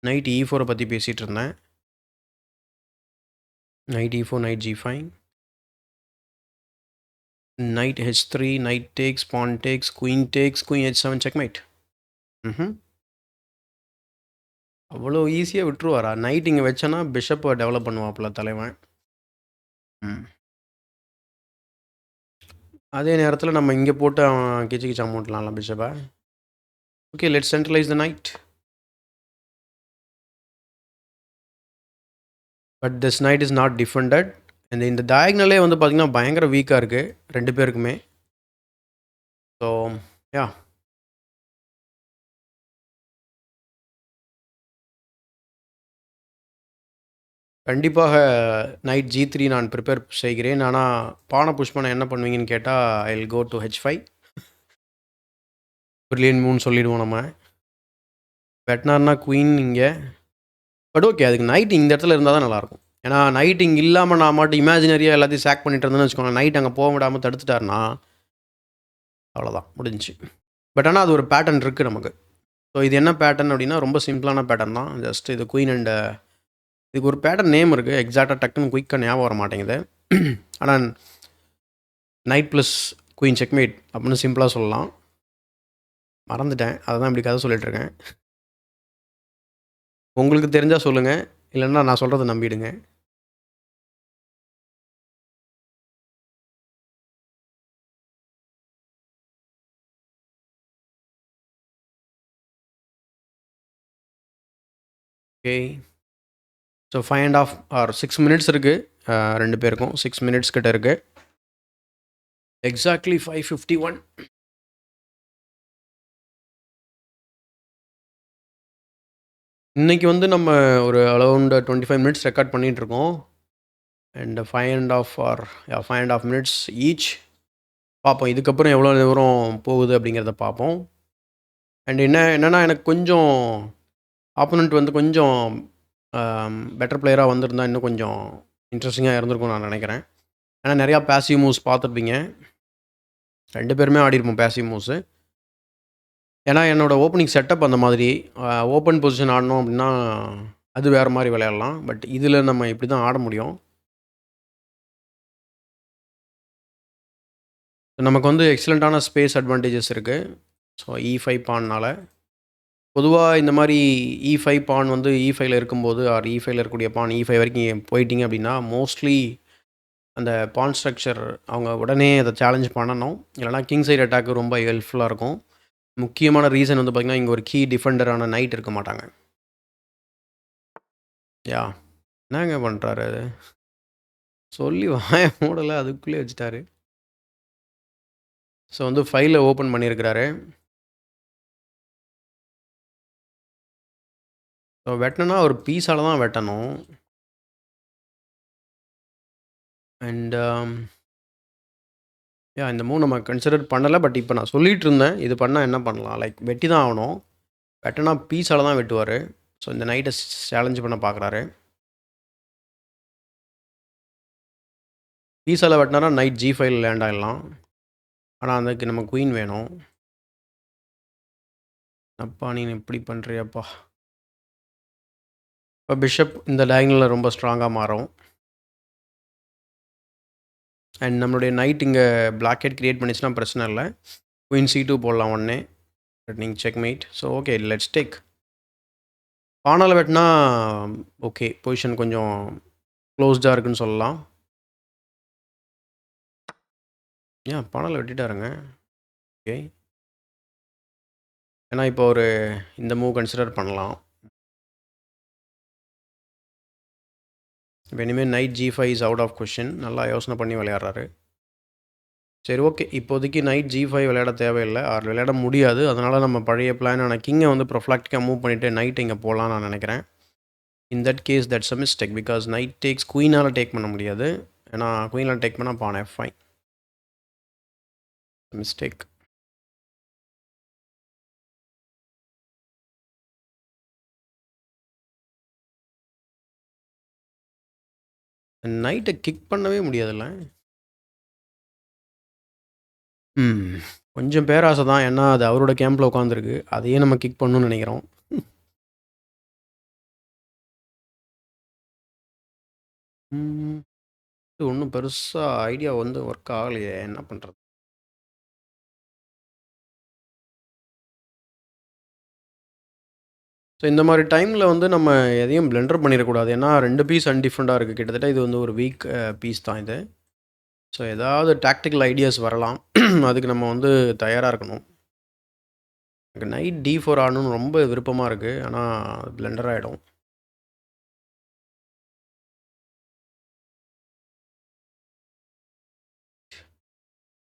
நைட் E4 பற்றி பேசிகிட்டு இருந்தேன். Knight E4, Knight G5, Knight H3, Knight takes, Pawn takes, Queen takes, Queen H7, checkmate. அவ்வளோ ஈஸியாக விட்டுருவாரா? நைட் இங்கே வச்சோன்னா பிஷப்பை டெவலப் பண்ணுவாப்புல தலைவன். அதே நேரத்தில் நம்ம இங்கே போட்டு அவன் கிச்சு கிச்சா மூட்டலாம்ல பிஷப்பை. Okay, let's centralize the knight. But this knight is not defended. இந்த டயக்னலே வந்து பார்த்திங்கன்னா பயங்கர வீக்காக இருக்குது ரெண்டு பேருக்குமே. ஸோ யா, கண்டிப்பாக நைட் G3 நான் ப்ரிப்பேர் செய்கிறேன். ஆனால் பானை புஷ் பண்ண என்ன பண்ணுவீங்கன்னு கேட்டால் I will go to H5. Brilliant மூணு சொல்லிடுவோம் நம்ம. வெட்டினார்னா குயின் இங்கே. பட் ஓகே, அதுக்கு நைட் இந்த இடத்துல இருந்தால் தான் நல்லாயிருக்கும். ஏன்னா நைட் இங்கே இல்லாமல் நான் மட்டும் இமேஜினரியாக எல்லாத்தையும் சேக் பண்ணிட்டு இருந்தேன்னு வச்சுக்கோங்க. நைட் அங்கே போக விடாமல் தடுத்துட்டாருன்னா அவ்வளோதான், முடிஞ்சு. பட் ஆனால் அது ஒரு பேட்டர்ன் இருக்குது நமக்கு. ஸோ இது என்ன பேட்டர்ன் அப்படின்னா ரொம்ப சிம்பிளான பேட்டர்ன் தான். ஜஸ்ட் இது குயின் அண்ட் இதுக்கு ஒரு பேட்டர்ன் நேம் இருக்குது, எக்ஸாக்டாக டக்குன்னு குயிக்காக ஞாபகம் வர மாட்டேங்குது. ஆனால் நைட் ப்ளஸ் குயின் செக்மேட் அப்படின்னு சிம்பிளாக சொல்லலாம். மறந்துட்டேன், அதை தான் இப்படி கதை சொல்லிகிட்ருக்கேன். உங்களுக்கு தெரிஞ்சால் சொல்லுங்கள், இல்லைன்னா நான் சொல்கிறத நம்பிடுங்க. ஓகே. ஸோ 5½ ஆர் 6 மினிட்ஸ் இருக்குது ரெண்டு பேருக்கும். 6 மினிட்ஸ் கிட்ட இருக்குது. எக்ஸாக்ட்லி 5:51. இன்னைக்கு வந்து நம்ம ஒரு அரௌண்ட் 25 மினிட்ஸ் ரெக்கார்ட் பண்ணிகிட்ருக்கோம். And 5½ or 5½ minutes each. பார்ப்போம் இதுக்கப்புறம் எவ்வளோ தூரம் போகுது அப்படிங்கிறத பார்ப்போம். அண்ட் என்னென்னா எனக்கு கொஞ்சம் ஆப்போனண்ட் வந்து கொஞ்சம் பெட்டர் பிளேயராக வந்திருந்தா இன்னும் கொஞ்சம் இன்ட்ரெஸ்டிங்காக இருந்திருக்கும்னு நான் நினைக்கிறேன். ஏன்னா நிறையா பேசிவ் மூவ்ஸ் பார்த்துருப்பீங்க. 2 பேருமே ஆடிருப்போம் பேசிவ் மூவ்ஸு. ஏன்னா என்னோடய ஓப்பனிங் செட்டப் அந்த மாதிரி. ஓப்பன் பொசிஷன் ஆடினோம் அப்படின்னா அது வேறு மாதிரி விளையாடலாம். பட் இதில் நம்ம இப்படி தான் ஆட முடியும். நமக்கு வந்து எக்ஸலண்ட்டான ஸ்பேஸ் அட்வான்டேஜஸ் இருக்குது. ஸோ E5 பான்னால் பொதுவாக இந்த மாதிரி E5 பான் வந்து E5ல இருக்கும்போது ஆர் E5ல இருக்கக்கூடிய பான் E5 வரைக்கும் போயிட்டீங்க அப்படின்னா மோஸ்ட்லி அந்த பான் ஸ்ட்ரக்சர் அவங்க உடனே அதை சேலஞ்ச் பண்ணணும். இல்லைனா கிங் சைடு அட்டாக்கு ரொம்ப ஹெல்ப்ஃபுல்லாக இருக்கும். முக்கியமான ரீசன் வந்து பார்த்திங்கன்னா இங்கே ஒரு கீ டிஃபெண்டரான நைட் இருக்க மாட்டாங்க. யா என்னங்க பண்ணுறாரு அது? சொல்லி வாய மூடலை அதுக்குள்ளே வச்சுட்டாரு. ஸோ வந்து ஃபைலை ஓப்பன் பண்ணியிருக்கிறாரு. ஸோ வெட்டணும்னா ஒரு பீஸால் தான் வெட்டணும். அண்ட் இந்த மூவ் நம்ம கன்சிடர் பண்ணலை. பட் இப்போ நான் சொல்லிகிட்டு இருந்தேன் இது பண்ணால் என்ன பண்ணலாம், லைக் வெட்டி தான் ஆகணும். வெட்டினா பீஸால் தான் வெட்டுவார். ஸோ இந்த நைட்டை சேலஞ்ச் பண்ண பார்க்குறாரு. பீஸால் வெட்டினாரா நைட் G5 லேண்ட் ஆகிடலாம். ஆனால் அதுக்கு நம்ம குயின் வேணும். அப்பா நீ இப்படி பண்ணுறியப்பா. இப்போ பிஷப் இந்த டயகனலில் ரொம்ப ஸ்ட்ராங்காக மாறும். அண்ட் நம்மளுடைய நைட் இங்கே பிளாக் ஹெட் க்ரியேட் பண்ணிச்சுன்னா பிரச்சனை இல்லை. குயின் C2 போடலாம் ஒன்னே. நீங்கள் checkmate. So okay let's take. பானால் வெட்டினா ஓகே பொசிஷன் கொஞ்சம் க்ளோஸ்டாக இருக்குன்னு சொல்லலாம். பானால் வெட்டிட்டாருங்க. ஓகே. ஏன்னா இப்போ ஒரு இந்த மூவ் கன்சிடர் பண்ணலாம். இப்போ இனிமேல் knight G5 is out of question. நல்லா யோசனை பண்ணி விளையாடுறாரு. சரி ஓகே. இப்போதைக்கு நைட் G5 விளையாட தேவையில்லை ஆர் விளையாட முடியாது. அதனால் நம்ம பழைய பிளானான கிங்கை வந்து ப்ரொஃப்ளாக்டிக்காக மூவ் பண்ணிவிட்டு நைட் இங்கே போகலான்னு நான் நினைக்கிறேன். In that case that's a mistake. Because knight takes குயினால் டேக் பண்ண முடியாது. ஏன்னா குயினால் டேக் பண்ணால் பான் F5 மிஸ்டேக். நைட்டை கிக் பண்ணவே முடியாதுல்ல. கொஞ்சம் பேராசை தான். ஏன்னா அது அவரோட கேம்பில் உட்காந்துருக்கு. அதையே நம்ம கிக் பண்ணணும்னு நினைக்கிறோம். இது ஒன்றும் பெருசாக ஐடியா வந்து ஒர்க் ஆகலையே, என்ன பண்ணுறது? ஸோ இந்த மாதிரி டைமில் வந்து நம்ம எதையும் பிளெண்டர் பண்ணிடக்கூடாது. ஏன்னா 2 பீஸ் அன்டிஃபரெண்டாக இருக்குது. கிட்டத்தட்ட இது வந்து ஒரு வீக் பீஸ் தான் இது. ஸோ ஏதாவது டாக்டிக்கல் ஐடியாஸ் வரலாம். அதுக்கு நம்ம வந்து தயாராக இருக்கணும். எனக்கு நைட் D4 ஆடணும்னு ரொம்ப விருப்பமாக இருக்குது. ஆனால் பிளெண்டர் ஆகிடும்.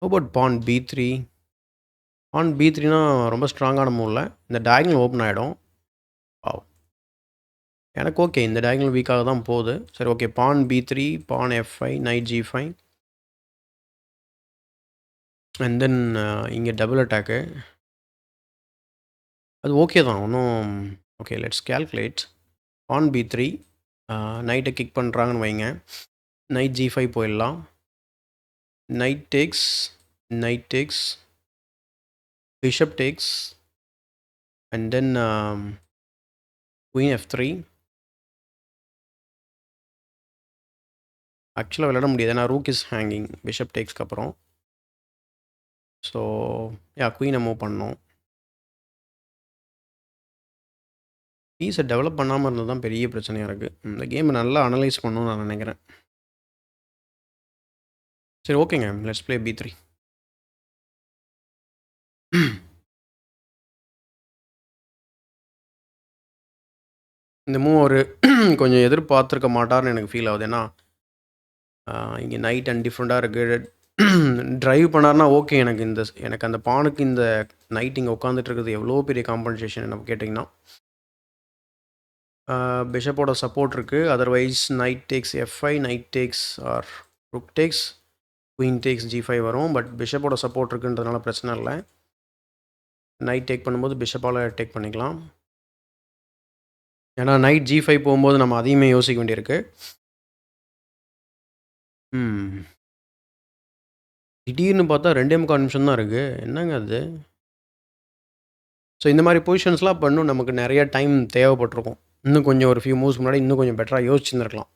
About porn B3. பான் B3னா ரொம்ப ஸ்ட்ராங்கான மூவ்ல இந்த டயகனல் ஓப்பன் ஆகிடும். எனக்கு ஓகே. இந்த டயகனல் வீக்காக தான் போகுது. சரி okay. Pawn B3, pawn F5, knight G5 and then இங்கே டபுள் அட்டாக்கு. அது ஓகே தான். ஒன்றும் okay let's calculate. Pawn B3 நைட்டை கிக் பண்ணுறாங்கன்னு வைங்க. நைட் G5 போயிடலாம். Knight takes bishop takes and then queen F3. ஆக்சுவலாக விளையாட முடியாது. ஏன்னா ரூக் இஸ் ஹேங்கிங் பிஷப் டேக்ஸ்க்கு அப்புறம். ஸோ குயினை மூவ் பண்ணணும். பீஸை டெவலப் பண்ணாமல் இருந்தது தான் பெரிய பிரச்சனையாக இருக்குது. இந்த கேமை நல்லா அனலைஸ் பண்ணணும்னு நான் நினைக்கிறேன். சரி ஓகேங்க. Let's play B3. இந்த மூவ் ஒரு கொஞ்சம் எதிர்பார்த்துருக்க மாட்டார்னு எனக்கு ஃபீல் ஆகுது. ஏன்னா இங்கே நைட் அண்ட் டிஃப்ரெண்ட்டாக இருக்குது. ட்ரைவ் பண்ணார்னா ஓகே. எனக்கு அந்த பானுக்கு இந்த நைட் இங்கே உட்காந்துட்டு இருக்கிறது எவ்வளோ பெரிய காம்பன்சேஷன் என்ன கேட்டிங்கன்னா. பிஷப்போட சப்போர்ட் இருக்குது. Otherwise knight takes F5, knight takes or rook takes, queen takes G5 வரும். பட் பிஷப்போட சப்போர்ட் இருக்குன்றதுனால பிரச்சனை இல்லை. நைட் டேக் பண்ணும்போது பிஷப்பால் டேக் பண்ணிக்கலாம். ஏன்னா நைட் G5 போகும்போது நம்ம அதையுமே யோசிக்க வேண்டியிருக்கு. திடீர்னு பார்த்தா 2.25 நிமிஷம் தான் இருக்குது. என்னங்க அது? ஸோ இந்த மாதிரி பொசிஷன்ஸ்லாம் இப்போ இன்னும் நமக்கு நிறைய டைம் தேவைப்பட்டிருக்கும். இன்னும் கொஞ்சம் ஒரு ஃபியூ மூவ்ஸ் முன்னாடி இன்னும் கொஞ்சம் பெட்டராக யோசிச்சுருந்துருக்கலாம்.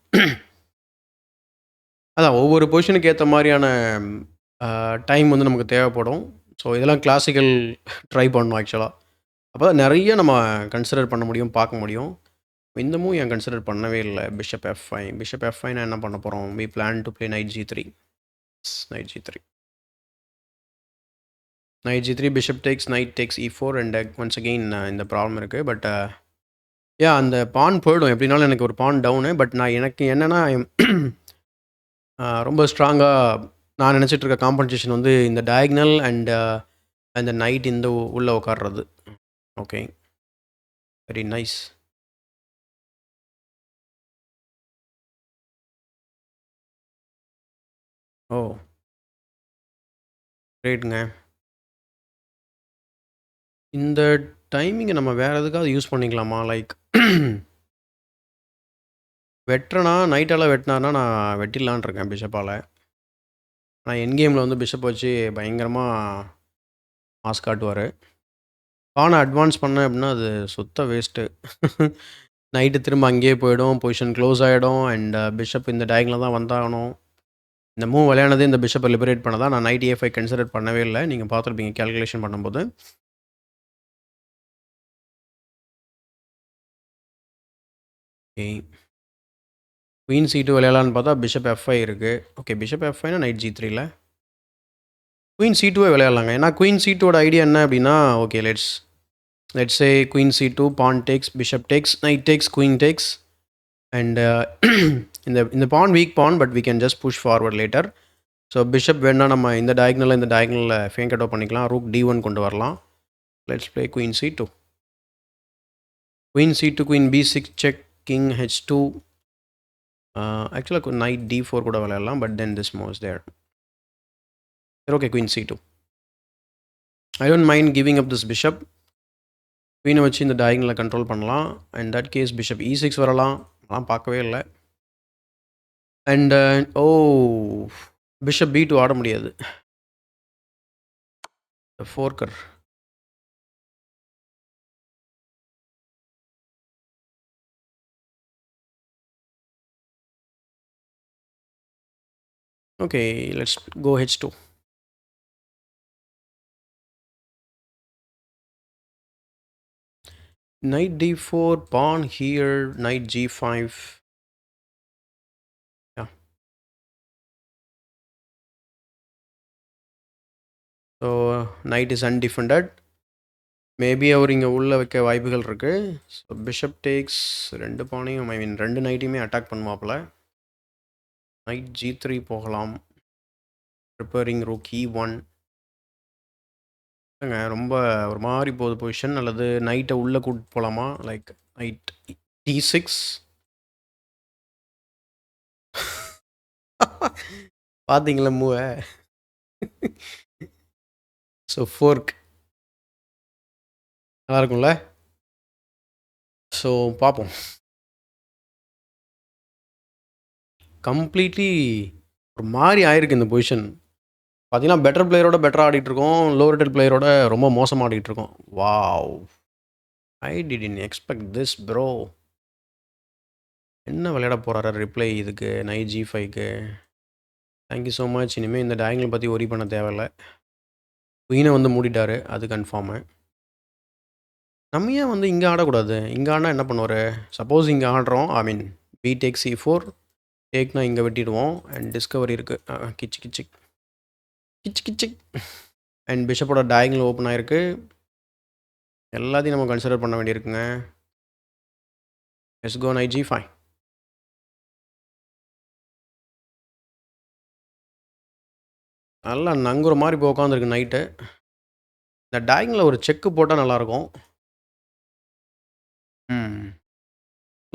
அதான் ஒவ்வொரு பொசிஷனுக்கு ஏற்ற மாதிரியான டைம் வந்து நமக்கு தேவைப்படும். ஸோ இதெல்லாம் கிளாசிக்கல் ட்ரை பண்ணணும் ஆக்சுவலாக. அப்போ தான் நிறைய நம்ம கன்சிடர் பண்ண முடியும், பார்க்க முடியும். இந்த மூவ் ஏன் கன்சிடர் பண்ணவே இல்லை. Bishop F5. பிஷப் F5 நான் என்ன பண்ண போகிறோம்? We plan to play knight G3. Knight G3. Knight G3, bishop takes, knight takes E4 and once again இந்த ப்ராப்ளம் இருக்குது. பட் அந்த பான் போயிடும் எப்படினாலும். எனக்கு ஒரு பான் டவுனு. பட் எனக்கு என்னென்னா ரொம்ப ஸ்ட்ராங்காக நான் நினச்சிட்டு இருக்க காம்பன்சேஷன் வந்து இந்த டயக்னல் அண்ட் அந்த நைட் இந்த உள்ளே உட்காடுறது. Okay, very nice. ஓ, கிரேட்டுங்க. இந்த டைமிங்கை நம்ம வேறு எதுக்காவது யூஸ் பண்ணிக்கலாமா? லைக் வெட்டுறனா நைட்டால் வெட்டினார்னா நான் வெட்டிடலான் இருக்கேன் பிஷப்பால். ஆனால் என் கேமில் வந்து பிஷப் வச்சு பயங்கரமாக மாஸ் காட்டுவார். பானை அட்வான்ஸ் பண்ணேன் அப்படின்னா அது சுத்த வேஸ்ட்டு. நைட்டு திரும்ப அங்கேயே போயிடும், பொசிஷன் க்ளோஸ் ஆகிடும். அண்ட் பிஷப் இந்த டயக்னில் தான் வந்தாகணும். இந்த மூவ் விளையானது இந்த பிஷப்பை லிபரேட் பண்ண தான். நான் நைட் A5 கன்சிடர் பண்ணவே இல்லை. நீங்கள் பார்த்துருப்பீங்க கேல்குலேஷன் பண்ணும்போது. ஓகே, குயின் C2 விளையாடலான்னு பார்த்தா பிஷப் F5 இருக்குது. ஓகே, பிஷப் F5னா நைட் G3ல குயின் C2வே விளையாடலாங்க. ஏன்னா குயின் C2ஓட ஐடியா என்ன அப்படின்னா, okay let's say queen C2, pawn takes, bishop takes, knight takes, queen takes and இந்த pawn weak pawn, but we can just push forward later. So bishop வேணால் நம்ம இந்த டயக்னலில் ஃபேங்கட்டோ பண்ணிக்கலாம். ரூக் D1 கொண்டு வரலாம். Let's play queen C2. Queen C2, queen B6 check, king H2. ஆக்சுவலாக knight D4 கூட விளையாடலாம். But then this move is there. சரி, okay, queen C2. I don't mind giving up this bishop. குயினை வச்சு இந்த டயக்னலில் கண்ட்ரோல் பண்ணலாம். And that case bishop E6 வரலாம். அதெல்லாம் பார்க்கவே இல்லை. அண்ட் பிஷப் B2 ஆட முடியாது. ஃபோர்க்கர். Okay, let's go H2. Knight D4, pawn here, knight G5. Yeah. So knight is undefended. Maybe அவர் இங்கே உள்ளே வைக்க வாய்ப்புகள் இருக்குது. ஸோ பிஷப் டேக்ஸ், ரெண்டு பானையும் ரெண்டு நைட்டையுமே அட்டாக் பண்ணுவாப்பில். நைட் G3 போகலாம். Preparing rook E1. ரொம்ப ஒரு மாதிரி போகுது பொசிஷன். அல்லது நைட்டை உள்ளே கூப்பிட்டு போகலாமா? Like night D6. பார்த்தீங்களா மூவை? ஸோ ஃபோர்க் நல்லா இருக்கும்ல. ஸோ பார்ப்போம். கம்ப்ளீட்லி ஒரு மாதிரி ஆயிருக்கு இந்த பொசிஷன். பார்த்தீங்கன்னா பெட்டர் பிளேயரோட பெட்டராக ஆடிட்டுருக்கோம். லோ ரேட்டட் பிளேயரோட ரொம்ப மோசமாக ஆடிட்டுருக்கோம். Wow, I didn't expect this bro. என்ன விளையாட போகிறாரு ரிப்ளை இதுக்கு? நைட் G5க்கு தேங்க்யூ ஸோ மச். இனிமேல் இந்த டயக்னல் பற்றி ஒரி பண்ண தேவையில்லை. குயினை வந்து மூடிட்டாரு, அது கன்ஃபார்மு. நம்ம ஏன் வந்து இங்கே ஆடக்கூடாது? இங்கே ஆடினா என்ன பண்ணுவார்? சப்போஸ் இங்கே ஆடுறோம், ஐ மீன் B takes C4 டேக்னா இங்கே வெட்டிடுவோம். அண்ட் டிஸ்கவரி இருக்குது. கிச்சு கிச்சு கிச்சு கிச்சு. அண்ட் பிஷப்போட டயக்னல் ஓப்பன் ஆகிருக்கு. எல்லாத்தையும் நம்ம கன்சிடர் பண்ண வேண்டியிருக்குங்க. Let's go knight g5. நல்லா நங்குற மாதிரி இப்போ உட்காந்துருக்கு நைட்டு. இந்த டயகனில் ஒரு செக்கு போட்டால் நல்லாயிருக்கும்.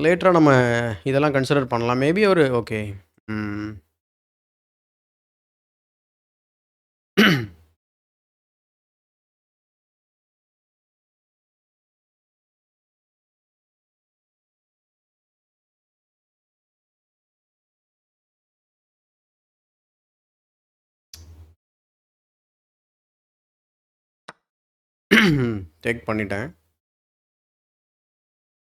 லேட்டராக நம்ம இதெல்லாம் கன்சிடர் பண்ணலாம். மேபி ஒரு ஓகே. ம். டேக் பண்ணிட்டேன்.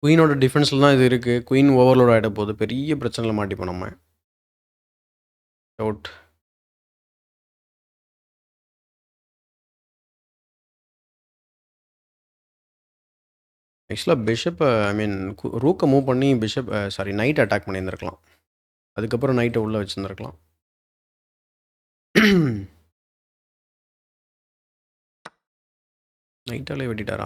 குயினோட டிஃபென்ஸில் தான் இது இருக்குது. குயின் ஓவர்லோட் ஆகிட போகுது. பெரிய பிரச்சனையில் மாட்டிப்போம் நம்ம. அவுட். ஆக்சுவலாக பிஷப்பை ஐ மீன் ரூக்கை மூவ் பண்ணி பிஷப் சாரி நைட் அட்டாக் பண்ணியிருந்திருக்கலாம். அதுக்கப்புறம் நைட்டை உள்ளே வச்சுருந்துருக்கலாம். நைட்டாலே வெட்டிட்டாரா?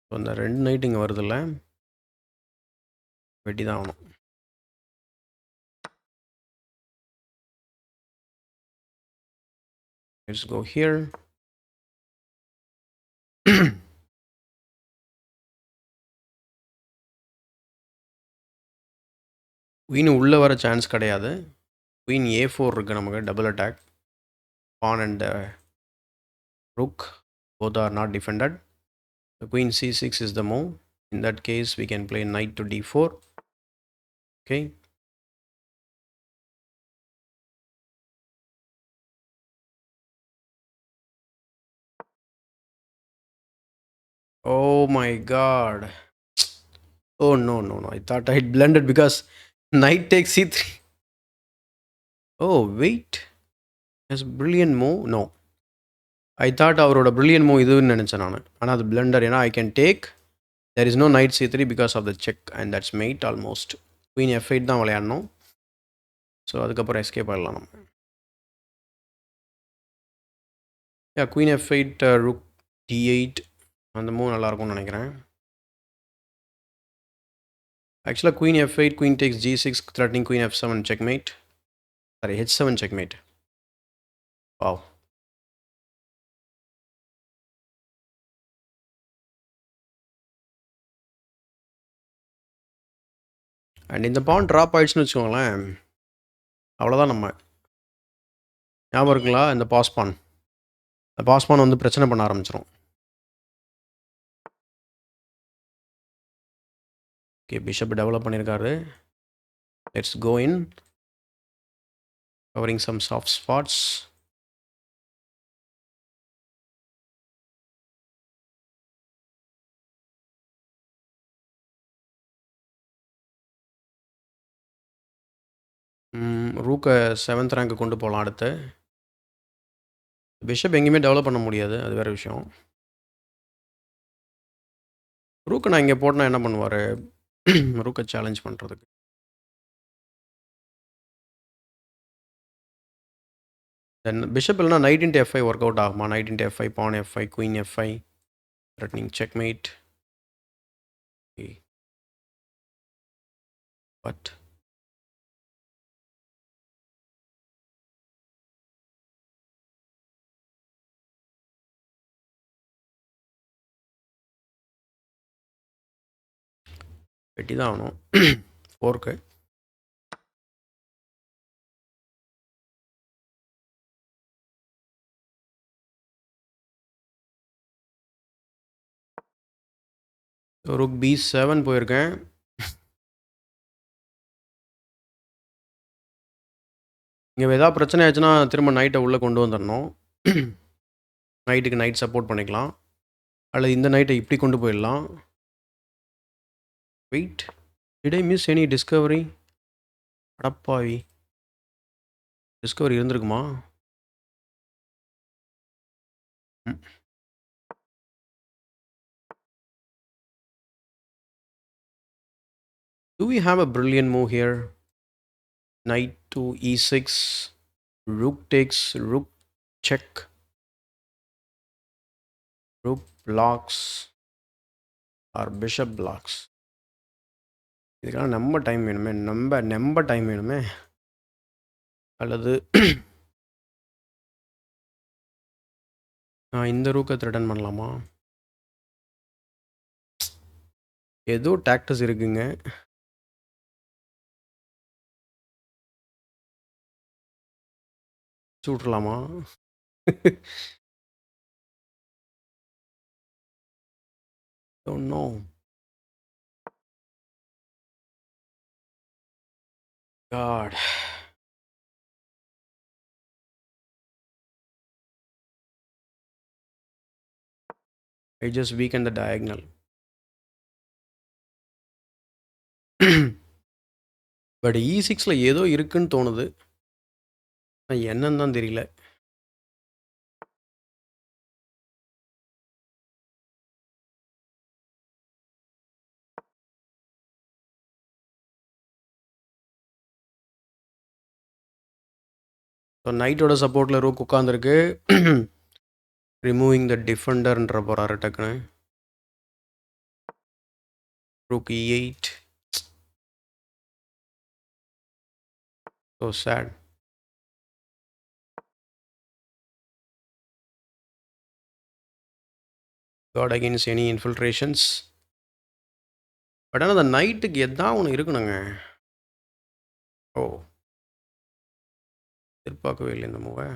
ஸோ அந்த 2 நைட் இங்கே வருதில்ல, வெட்டி தான் ஆகணும். Let's go here. குயின் உள்ளே வர சான்ஸ் கிடையாது. குயின் A4 இருக்குது நமக்கு, double attack. Pawn and rook both are not defended. The queen c6 is the move. In that case we can play knight to d4. Okay. Oh my god. Oh no. I thought I blended because knight takes c3. Oh wait. That's brilliant move. No. I thought அவரோட brilliant move இதுன்னு நினச்சேன் நான். ஆனால் அது blender. ஏன்னா I can take. There is no knight c3 because of the check and that's mate almost. Queen f8 தான் விளையாடணும். So அதுக்கப்புறம் எஸ்கேப் ஆடலாம் நம்ம. Queen f8, rook d8 அந்த மூவ் நல்லாயிருக்கும்னு நினைக்கிறேன். ஆக்சுவலாக queen f8, queen takes g6, threatening queen f7 checkmate. Sorry, h7 checkmate. Wow. And இந்த பான் ட்ராப் ஆயிடுச்சுன்னு வச்சுக்கோங்களேன், அவ்வளோதான். நம்ம ஞாபகம் இருக்குங்களா இந்த பாஸ்பான்? இந்த பாஸ்பான் வந்து பிரச்சனை பண்ண ஆரம்பிச்சிடும். ஓகே, பிஷப் டெவலப் பண்ணியிருக்காரு. Let's go in, covering some soft spots. ரூக்கை 7th ரேங்க்கு கொண்டு போகலாம். அடுத்து பிஷப் எங்கேயுமே டெவலப் பண்ண முடியாது, அது வேறு விஷயம். ரூக்கை நான் இங்கே போட்டேன்னா என்ன பண்ணுவார்? ரூக்கை சேலஞ்ச் பண்ணுறதுக்கு. தென் பிஷப் இல்லைனா night into f5 work out ஆகுமா? Night into f5, porn f5, queen f5, threatening checkmate. But வெட்டி தான் ஆகணும் 4க்கு. ரூக் b7 போயிருக்கேன். இங்கே ஏதாவது பிரச்சனை ஆச்சுன்னா திரும்ப நைட்டை உள்ளே கொண்டு வந்துடணும். நைட்டுக்கு நைட் சப்போர்ட் பண்ணிக்கலாம், அல்லது இந்த நைட்டை இப்படி கொண்டு போயிடலாம். Wait, did I miss any discovery? அடப்பாவி, டிஸ்கவரி இருந்திருக்குமா? Do we have a brilliant move here? Knight to e6, rook takes, rook check, rook blocks or bishop blocks. இதுக்கெல்லாம் நம்ம டைம் வேணுமே, நம்ம டைம் வேணுமே. அல்லது நான் இந்த ரூக்கை ரிட்டர்ன் பண்ணலாமா? ஏதோ டாக்டஸ் இருக்குங்க. விட்றலாமா? Don't know. God. I just weakened the diagonal. But E6ல ஏதோ இருக்குன்னு தோணுது. என்னன்னு தான் தெரியல. ஸோ நைட்டோட சப்போர்ட்டில் ரூக் உட்காந்துருக்கு. ரிமூவிங் த டிஃபெண்டர்ன்ற போகிறாரு டக்குன்னு. Rook E8. So sad. Guard against any infiltrations. But ஆனால் அந்த நைட்டுக்கு எதாவது ஒன்று இருக்கணுங்க. ஓ, எதிர்பார்க்கவே இல்லை இந்த மூவை.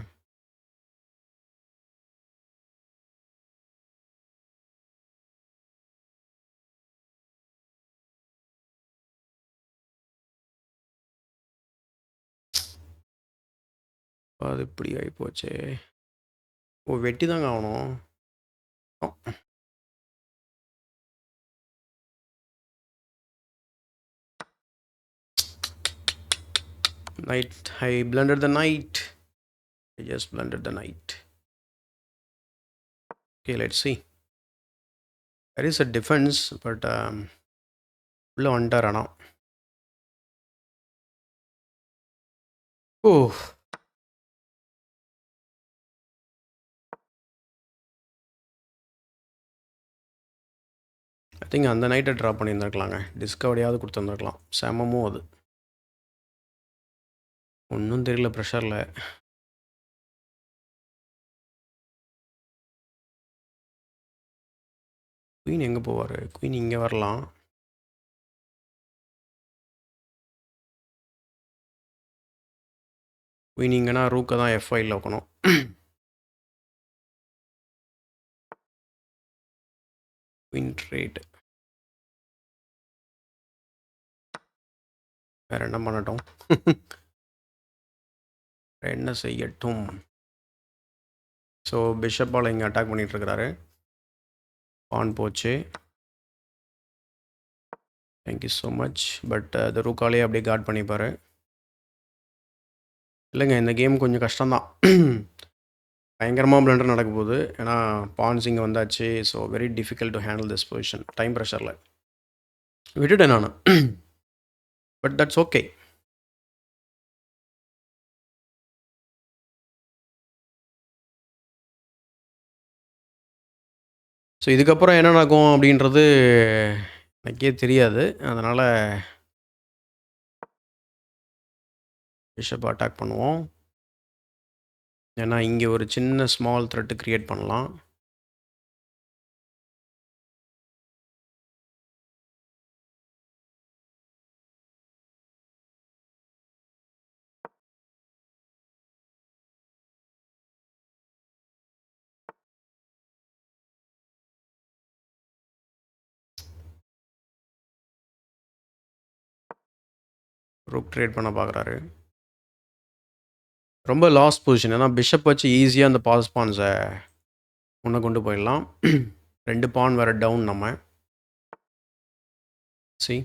அது இப்படி ஆகிப்போச்சே. ஓ, வெட்டி தாங்க ஆகணும். Knight. I blundered the knight. I just blundered the knight. Okay, let's see. There is a defense, but உள்ள வந்துட்டார் ஆனால். ஓ, ஐ திங்க் அந்த நைட்டை ட்ராப் பண்ணியிருந்துருக்கலாங்க. டிஸ்கவரியாவது கொடுத்துருந்துருக்கலாம். செமமும் அது. ஒன்றும் தெரியல ப்ரெஷரில். குயின் எங்கே போவார்? குயின் இங்கே வரலாம். குயின் இங்கேனா ரூக்கை தான் F5ல வைக்கணும். Queen trade. வேறு என்ன பண்ணட்டும்? என்ன செய்யட்டும்? ஸோ பிஷப்பால் இங்கே அட்டாக் பண்ணிகிட்ருக்கிறாரு. பான் போச்சு. Thank you so much. பட் அது ரூக்காலே அப்படியே கார்ட் பண்ணிப்பார். இல்லைங்க, இந்த கேம் கொஞ்சம் கஷ்டம்தான். பயங்கரமாக பிளண்டர் நடக்க போகுது. ஏன்னா பான்ஸ் இங்கே வந்தாச்சு. So very difficult to handle this position time ப்ரெஷரில். விட்டுட்டேன் நான். But that's okay. ஸோ இதுக்கப்புறம் என்ன நடக்கும் அப்படின்றது எனக்கே தெரியாது. அதனால் பிஷப் அட்டாக் பண்ணுவோம். ஏன்னா இங்கே ஒரு சின்ன ஸ்மால் த்ரெட்டு க்ரியேட் பண்ணலாம். ரூக் ட்ரேட் பண்ண பார்க்குறாரு. ரொம்ப லாஸ்ட் பொசிஷன். ஏன்னா பிஷப் வச்சு ஈஸியாக அந்த பாஸ் பான்ஸை முன்னே கொண்டு போயிடலாம். 2 பான் வேறு டவுன் நம்ம. See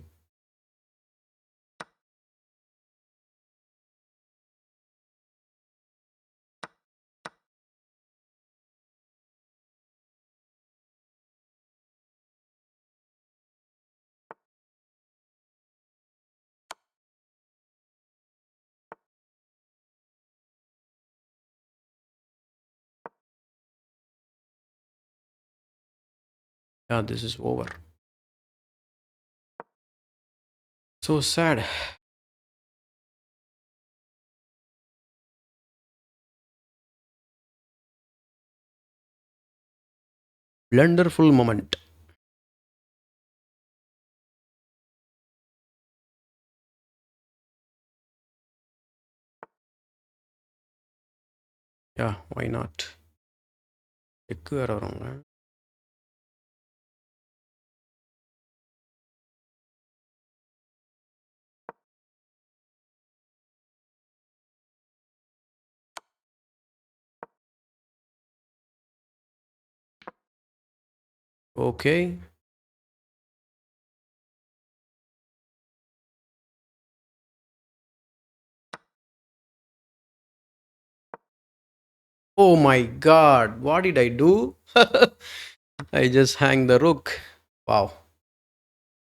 this is over. So sad. Wonderful moment. Yeah, why not? Egg வேற வருவாங்க. Okay. Oh my god, what did I do? I just hang the rook. Wow,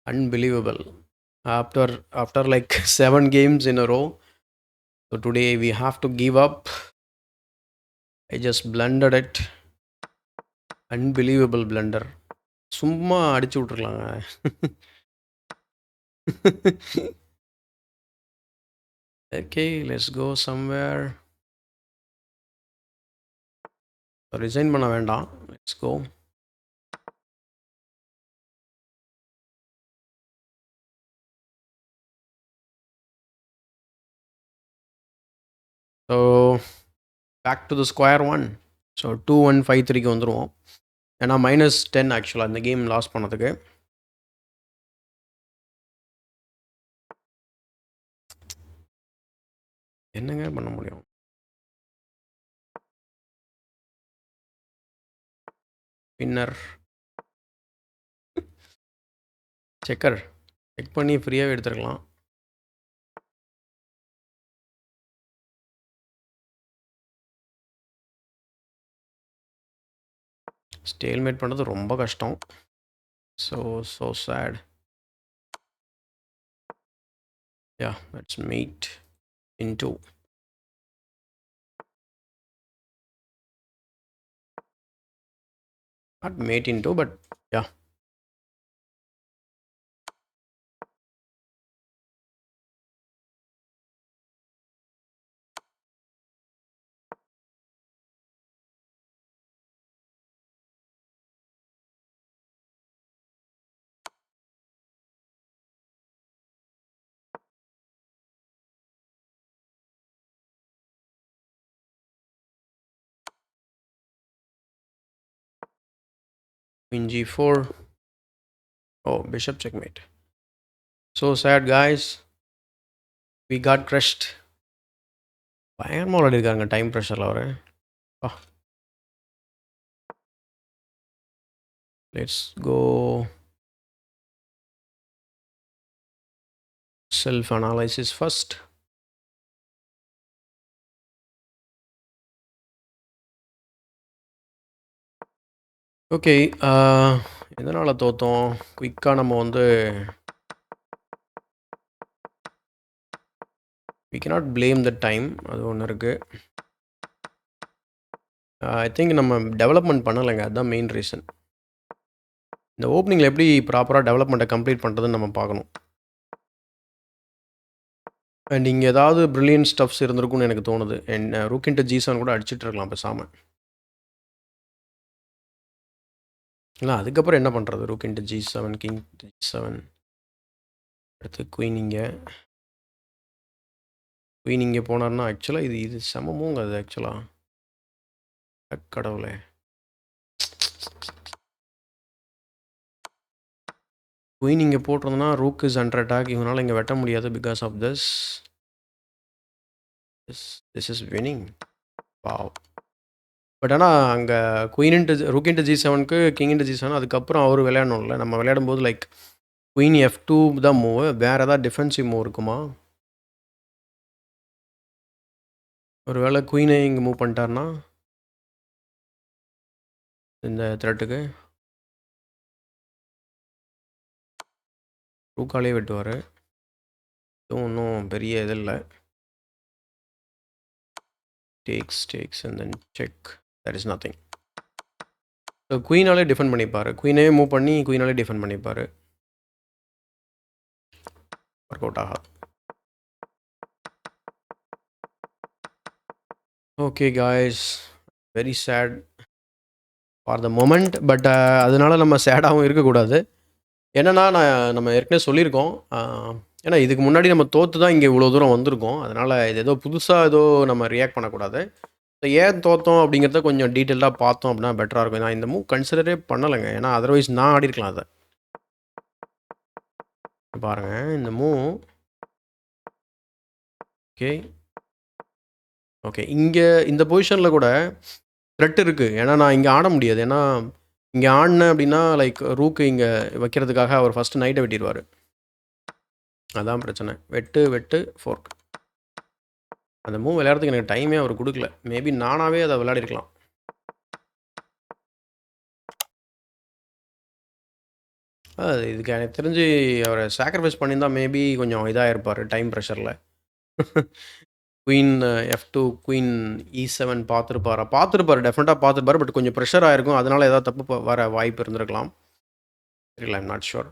unbelievable. After like 7 games in a row. So today we have to give up. I just blundered it. Unbelievable blunder. சும்மா அடிச்சு விட்டுருலாங்க. Okay, let's go somewhere. Resign பண்ண வேண்டாம். Let's go. So back to the square one. So 2-1-5-3க்கு வந்துடுவோம். ஏன்னா -10 ஆக்சுவலாக இந்த game loss பண்ணதுக்கு. என்னங்க பண்ண முடியும்? பின்னர் செக் பண்ணி ஃப்ரீயாகவே எடுத்துருக்கலாம். ஸ்டேல்மேட் பண்ணுறது ரொம்ப கஷ்டம். So sad. Yeah, let's meet into. Not mate into, but yeah. Queen g4. Oh, bishop checkmate. So sad, guys. We got crushed. பயங்கரமாக விளையாடிருக்காங்க டைம் ப்ரெஷரில் அவர். Let's go self-analysis first. Okay, எதனால் தோற்றோம்? குயிக்காக நம்ம வந்து we cannot blame the time. அது ஒன்று இருக்குது. I think நம்ம டெவலப்மெண்ட் பண்ணலைங்க, அதுதான் மெயின் ரீசன். இந்த ஓப்பனிங்கில் எப்படி ப்ராப்பராக டெவலப்மெண்ட்டை கம்ப்ளீட் பண்ணுறதுன்னு நம்ம பார்க்கணும். அண்ட் இங்கே ஏதாவது ப்ரில்லியன்ட் ஸ்டப்ஸ் இருந்திருக்கும்னு எனக்கு தோணுது. அண்ட் ரூக் இன்ட்டு ஜி7 கூட அடிச்சிட்டு இருக்கலாம் பேசாமல். இல்லை, அதுக்கப்புறம் என்ன பண்ணுறது? ரூக் இன்ட்டு ஜி7, கிங் ஜி7, அடுத்து குயின் இங்கே போனார்னா ஆக்சுவலாக இது சமமுங்க. அது ஆக்சுவலாக கடவுளே, குயின் இங்கே போட்டிருந்தோன்னா ரூக் இஸ் அண்டர் அட்டாக். இவனால் இங்கே வெட்ட முடியாது because of this is winning. Wow. But ஆனால் அங்கே குயின் இன்ட்டு ரூக் இன்ட்டு ஜி7க்கு கிங் இன்ட்டு ஜி7, அதுக்கப்புறம் அவர் விளையாடணும்ல. நம்ம விளையாடும்போது லைக் குயின் F2 தான் மூவ். வேறு ஏதாவது டிஃபென்சிவ் மூவ் இருக்குமா? ஒரு வேளை குயினை இங்கே மூவ் பண்ணிட்டார்னா இந்த த்ரெட்டுக்கு ரூக்காலே வெட்டுவார். இதுவும் ஒன்றும் பெரிய இது இல்லை. Takes and then check. That is nothing. So குயினாலே டிஃபெண்ட் பண்ணிப்பார். குயினே மூவ் பண்ணி குயினாலே டிஃபெண்ட் பண்ணிப்பார். ஒர்க் அவுட் ஆகாது. Okay guys, very sad for the moment. But அதனால நம்ம சேடாகவும் இருக்கக்கூடாது. என்னன்னா, நம்ம ஏற்கனவே சொல்லியிருக்கோம். ஏன்னா இதுக்கு முன்னாடி நம்ம தோத்து தான் இங்கே இவ்வளோ தூரம் வந்திருக்கோம். அதனால் இது ஏதோ புதுசாக ஏதோ நம்ம ரியாக்ட் பண்ணக்கூடாது. ஏன் தோத்தோம் அப்படிங்கிறத கொஞ்சம் டீட்டெயில்டாக பார்த்தோம் அப்படின்னா பெட்டராக இருக்கும். நான் இந்த மூவ் கன்சிடரே பண்ணலைங்க. ஏன்னா அதர்வைஸ் நான் ஆடிருக்கலாம் அதை. பாருங்க இந்த மூவ். ஓகே ஓகே, இங்கே இந்த பொசிஷனில் கூட த்ரெட் இருக்குது. ஏன்னா நான் இங்கே ஆட முடியாது. ஏன்னா இங்கே ஆடினேன் அப்படின்னா லைக் ரூக்கு இங்கே வைக்கிறதுக்காக அவர் ஃபஸ்ட்டு நைட்டை வெட்டிடுவார். அதான் பிரச்சனை. வெட்டு வெட்டு ஃபோர்க். அந்த மூவ் விளையாடுறதுக்கு எனக்கு டைமே அவர் கொடுக்கல. மேபி நானாகவே அதை விளையாடிருக்கலாம். இதுக்கு எனக்கு தெரிஞ்சு அவரை சாக்ரிஃபைஸ் பண்ணியிருந்தா மேபி கொஞ்சம் இதாக இருப்பார் டைம் ப்ரெஷரில். குயின் F2 குயின் E7 பார்த்துருப்பார் டெஃபினட்டாக பார்த்துருப்பார். பட் கொஞ்சம் ப்ரெஷர் ஆகிருக்கும். அதனால் ஏதாவது தப்பு வர வாய்ப்பு இருந்திருக்கலாம். தெரியல, I'm not sure.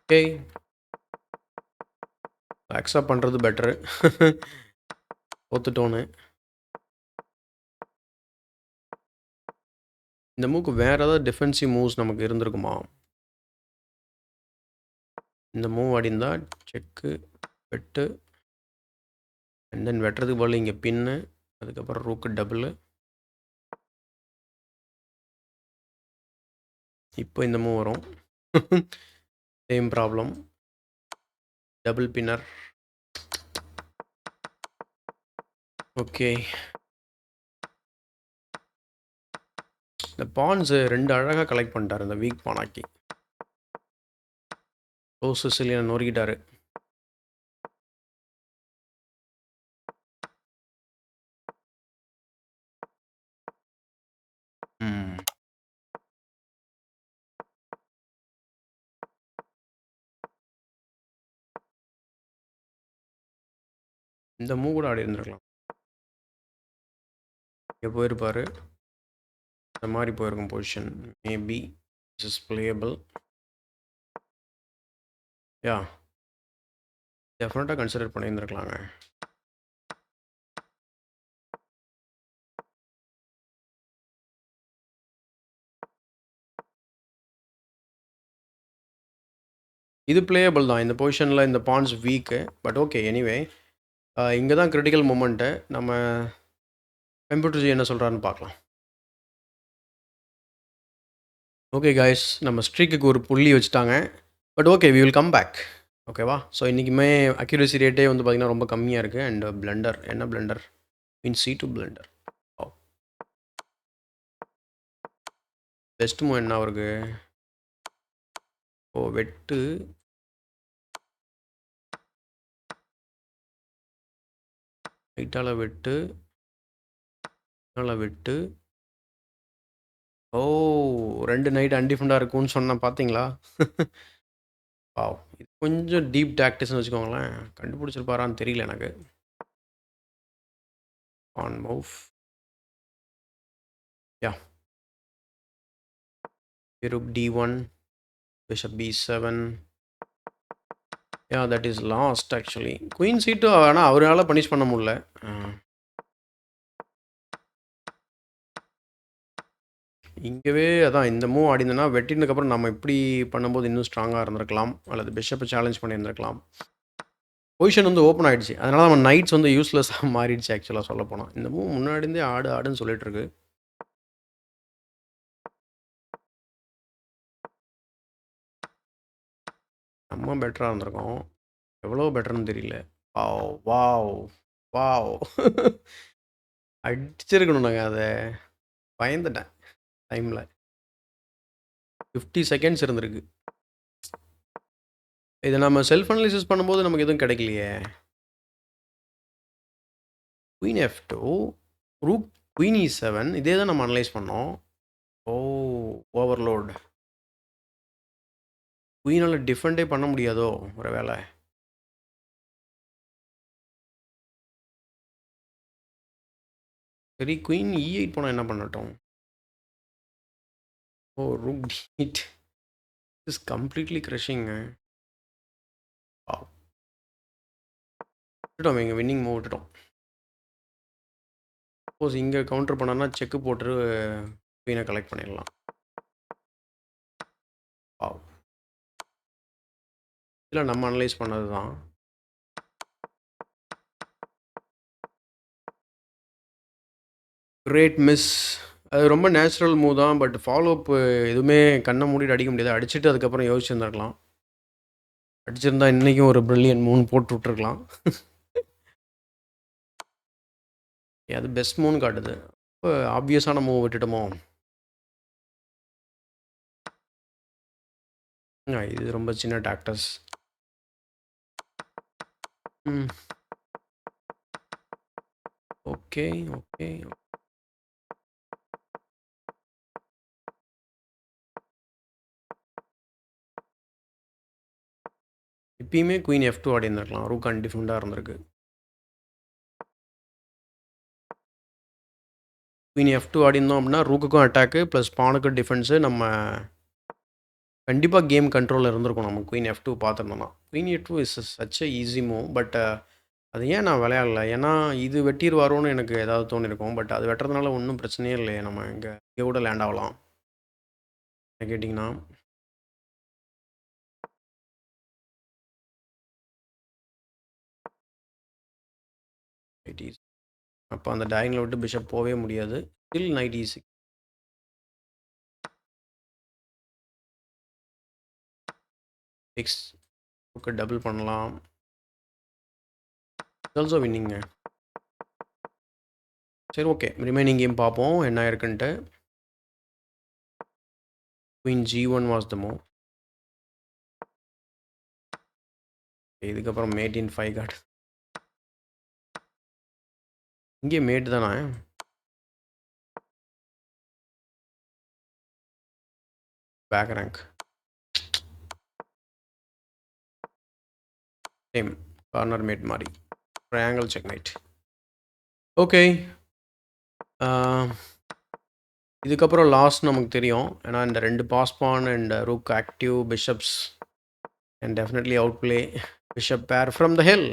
Okay, accept பண்ணுறது பெட்ரு. ஒத்துட்டோன்னு. இந்த மூவ்க்கு வேறு ஏதாவது டிஃபென்சிவ் மூவ்ஸ் நமக்கு இருந்திருக்குமா? இந்த மூவ் ஆடிந்தா செக்கு வெட்டு அண்ட் தென் வெட்டுறதுக்கு பதில் இங்கே பின்னு, அதுக்கப்புறம் ரூக்கு டபுள். இப்போ இந்த மூவ் வரும். Same problem. டபுள் பின்னர். ஓகே, இந்த பான்ஸு 2 அழகாக கலெக்ட் பண்ணிட்டார் இந்த வீக் பானாக்கி. ஓ சிசிலியன் நொறுக்கிட்டாரு. இந்த மூவ் கூட ஆடி இருந்திருக்கலாம். இங்கே போயிருப்பார். இந்த மாதிரி போயிருக்கும் position. Maybe is playable. Yeah, டெஃபினட்டாக கன்சிடர் பண்ணியிருந்துருக்கலாங்க. இது பிளேயபிள் தான். இந்த பொசிஷனில் இந்த pawns weak. But okay, anyway இங்கே தான் கிரிட்டிக்கல் மூமெண்ட்டு. நம்ம கம்ப்யூட்டர் என்ன சொல்கிறாருன்னு பார்க்கலாம். ஓகே காய்ஸ், நம்ம ஸ்ட்ரீக்குக்கு ஒரு புள்ளி வச்சுட்டாங்க. But okay, we will come back. ஓகேவா? ஸோ இன்றைக்குமே அக்யூரசி ரேட்டே வந்து பார்த்திங்கன்னா ரொம்ப கம்மியாக இருக்குது. அண்ட் பிளண்டர், என்ன blunder mean C2 blunder. Best move என்ன அவருக்கு? ஓ வெட்டு. லைட்டால் வெட்டு, வெட்டு. ஓ 2 நைட் அன்டிஃபெண்டாக இருக்கும்னு சொன்னேன், பார்த்தீங்களா? இது கொஞ்சம் டீப் டாக்டிஸ்னு வச்சுக்கோங்களேன். கண்டுபிடிச்சிருப்பாரான்னு தெரியல எனக்கு. On move. Yeah, Rook D1, Bishop B7. Yeah, that is last actually. Queen C2 ஆனால் அவரால் பனிஷ் பண்ண முடியல. இங்கேவே அதான் இந்த மூவ் ஆடிந்தனா வெட்டினதுக்கப்புறம் நம்ம இப்படி பண்ணும்போது இன்னும் ஸ்ட்ராங்காக இருந்திருக்கலாம். அல்லது பிஷப்பை சேலஞ்ச் பண்ணியிருந்திருக்கலாம். பொசிஷன் வந்து ஓப்பன் ஆகிடுச்சு. அதனால் நம்ம நைட்ஸ் வந்து யூஸ்லெஸ்ஸாக மாறிடுச்சு ஆக்சுவலாக சொல்ல போனால். இந்த மூவ் முன்னாடிந்தே ஆடு ஆடுன்னு சொல்லிட்டு இருக்கு. நம்ம பெட்டராக இருந்திருக்கோம். எவ்வளோ பெட்டர்னு தெரியல. Wow wow wow. அடிச்சிருக்கணும் நாங்கள் அதை. பயந்துட்டேன் டைமில். 50 செகண்ட்ஸ் இருந்திருக்கு. இதை நம்ம செல்ஃப் அனலைசிஸ் பண்ணும்போது நமக்கு எதுவும் கிடைக்கலையே. Queen F2, rook queen E7, இதே தான் நம்ம அனலைஸ் பண்ணோம். ஓ ஓவர்லோட். குயினால் டிஃபெண்டே பண்ண முடியாதோ ஒரு வேளை. சரி, குயின் E8 போனால் என்ன பண்ணட்டும்? ஓ ரூக் D8 இஸ் கம்ப்ளீட்லி க்ரஷிங்க. விட்டுட்டோம், இங்கே வின்னிங் மூவ் விட்டுட்டோம். சப்போஸ் இங்கே கவுண்டர் பண்ணோன்னா செக்கு போட்டு குயினை கலெக்ட் பண்ணிடலாம். இல்லை நம்ம அனலைஸ் பண்ணது தான். Great miss. அது ரொம்ப நேச்சுரல் மூவ் தான். பட் ஃபாலோ அப் எதுவுமே கண்ணை மூடிட்டு அடிக்க முடியாது. அடிச்சுட்டு அதுக்கப்புறம் யோசிச்சுருந்துருக்கலாம். அடிச்சிருந்தா இன்றைக்கும் ஒரு பிரில்லியன் மூணு போட்டு விட்ருக்கலாம். அது பெஸ்ட் மூவ்னு காட்டுது. இப்போ ஆப்வியஸான மூவ் விட்டுட்டோமோ. இது ரொம்ப சின்ன டாக்டர்ஸ். Okay okay. இப்பயுமே குயின் F2 ஆடி இருந்திருக்கலாம். ரூக் அன்டிஃபெண்டாக இருந்திருக்கு. குயின் F2 ஆடி இருந்தோம் அப்படின்னா ரூக்குக்கும் அட்டாக்கு ப்ளஸ் பானுக்கும் டிஃபென்ஸு. நம்ம கண்டிப்பாக கேம் கண்ட்ரோலில் இருந்திருக்கும். நம்ம குயின் F2 பார்த்துருந்தோம்னா. Queen F2 is such a easy move. But அது ஏன் நான் விளையாடல? ஏன்னா இது வெட்டிடுவாரோன்னு எனக்கு ஏதாவது தோணியிருக்கும். பட் அது வெட்டுறதுனால ஒன்றும் பிரச்சனையே இல்லையே. நம்ம இங்கே கூட லேண்ட் ஆகலாம் கேட்டிங்கன்னா. அப்போ அந்த டயங்கலை விட்டு பிஷப் போகவே முடியாது. Still knight E6. டபுள் பண்ணலாம். ஆல்சோ வின்னிங்க. சரி ஓகே, ரிமைனிங் கேம் பார்ப்போம் என்ன இருக்குன்ட்டு. Queen G1 was the move. இதுக்கப்புறம் மேட் இன் 5 கார்டு. இங்கே மேட் தானே. Back rank same corner mate மாதிரி. Triangle check mate. ஓகே, இதுக்கப்புறம் லாஸ்ட் நமக்கு தெரியும். ஏன்னா இந்த 2 pass pawn and rook active bishops and definitely out play bishop pair from the hill.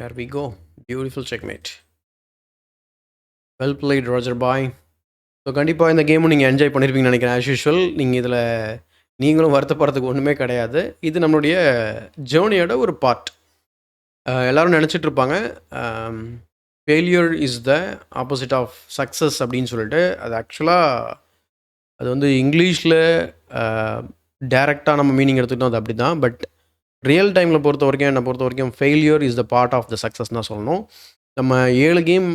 There we go. Beautiful checkmate. Well played, Roger Boy. So கண்டிப்பாக இந்த கேமும் நீங்கள் என்ஜாய் பண்ணியிருப்பீங்கன்னு நினைக்கிறேன். ஆஸ் யூஷுவல் நீங்கள் இதில் நீங்களும் வருத்தப்படுறதுக்கு ஒன்றுமே கிடையாது. இது நம்மளுடைய ஜேர்னியோட ஒரு பார்ட். எல்லோரும் நினச்சிட்ருப்பாங்க failure is the opposite of success அப்படின்னு சொல்லிட்டு. அது ஆக்சுவலாக அது வந்து இங்கிலீஷில் டைரெக்டாக நம்ம மீனிங் எடுத்துக்கிட்டோம், அது அப்படி தான். பட் ரியல் டைமில் பொறுத்த வரைக்கும், என்னை பொறுத்த வரைக்கும் failure is the part of the success தான் சொல்லணும். நம்ம 7 கேம்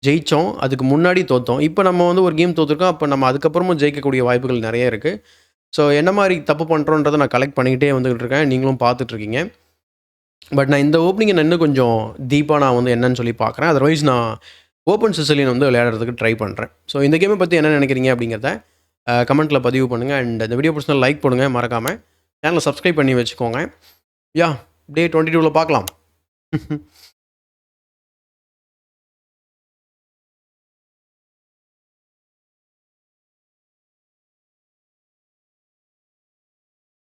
ஜெயித்தோம், அதுக்கு முன்னாடி தோற்றோம். இப்போ நம்ம வந்து ஒரு கேம் தோற்றுருக்கோம். அப்போ நம்ம அதுக்கப்புறமும் ஜெயிக்கக்கூடிய வாய்ப்புகள் நிறைய இருக்குது. ஸோ என்ன மாதிரி தப்பு பண்ணுறோன்றதை நான் கலெக்ட் பண்ணிக்கிட்டே வந்துகிட்டு இருக்கேன். நீங்களும் பார்த்துட்ருக்கீங்க. பட் நான் இந்த ஓப்பனிங்கை நான் இன்னும் கொஞ்சம் டீப்பாக நான் வந்து என்னன்னு சொல்லி பார்க்குறேன். அதர்வைஸ் நான் ஓப்பன் சிசிலியன் வந்து விளையாடுறதுக்கு ட்ரை பண்ணுறேன். ஸோ இந்த கேமை பற்றி என்ன நினைக்கிறீங்க அப்படிங்கிறத கமெண்ட்டில் பதிவு பண்ணுங்கள். அண்ட் இந்த வீடியோ பிடிச்சா லைக் பண்ணுங்கள். மறக்காமல் சேனலை சப்ஸ்கிரைப் பண்ணி வச்சுக்கோங்க. யா, டே 22ல் பார்க்கலாம்.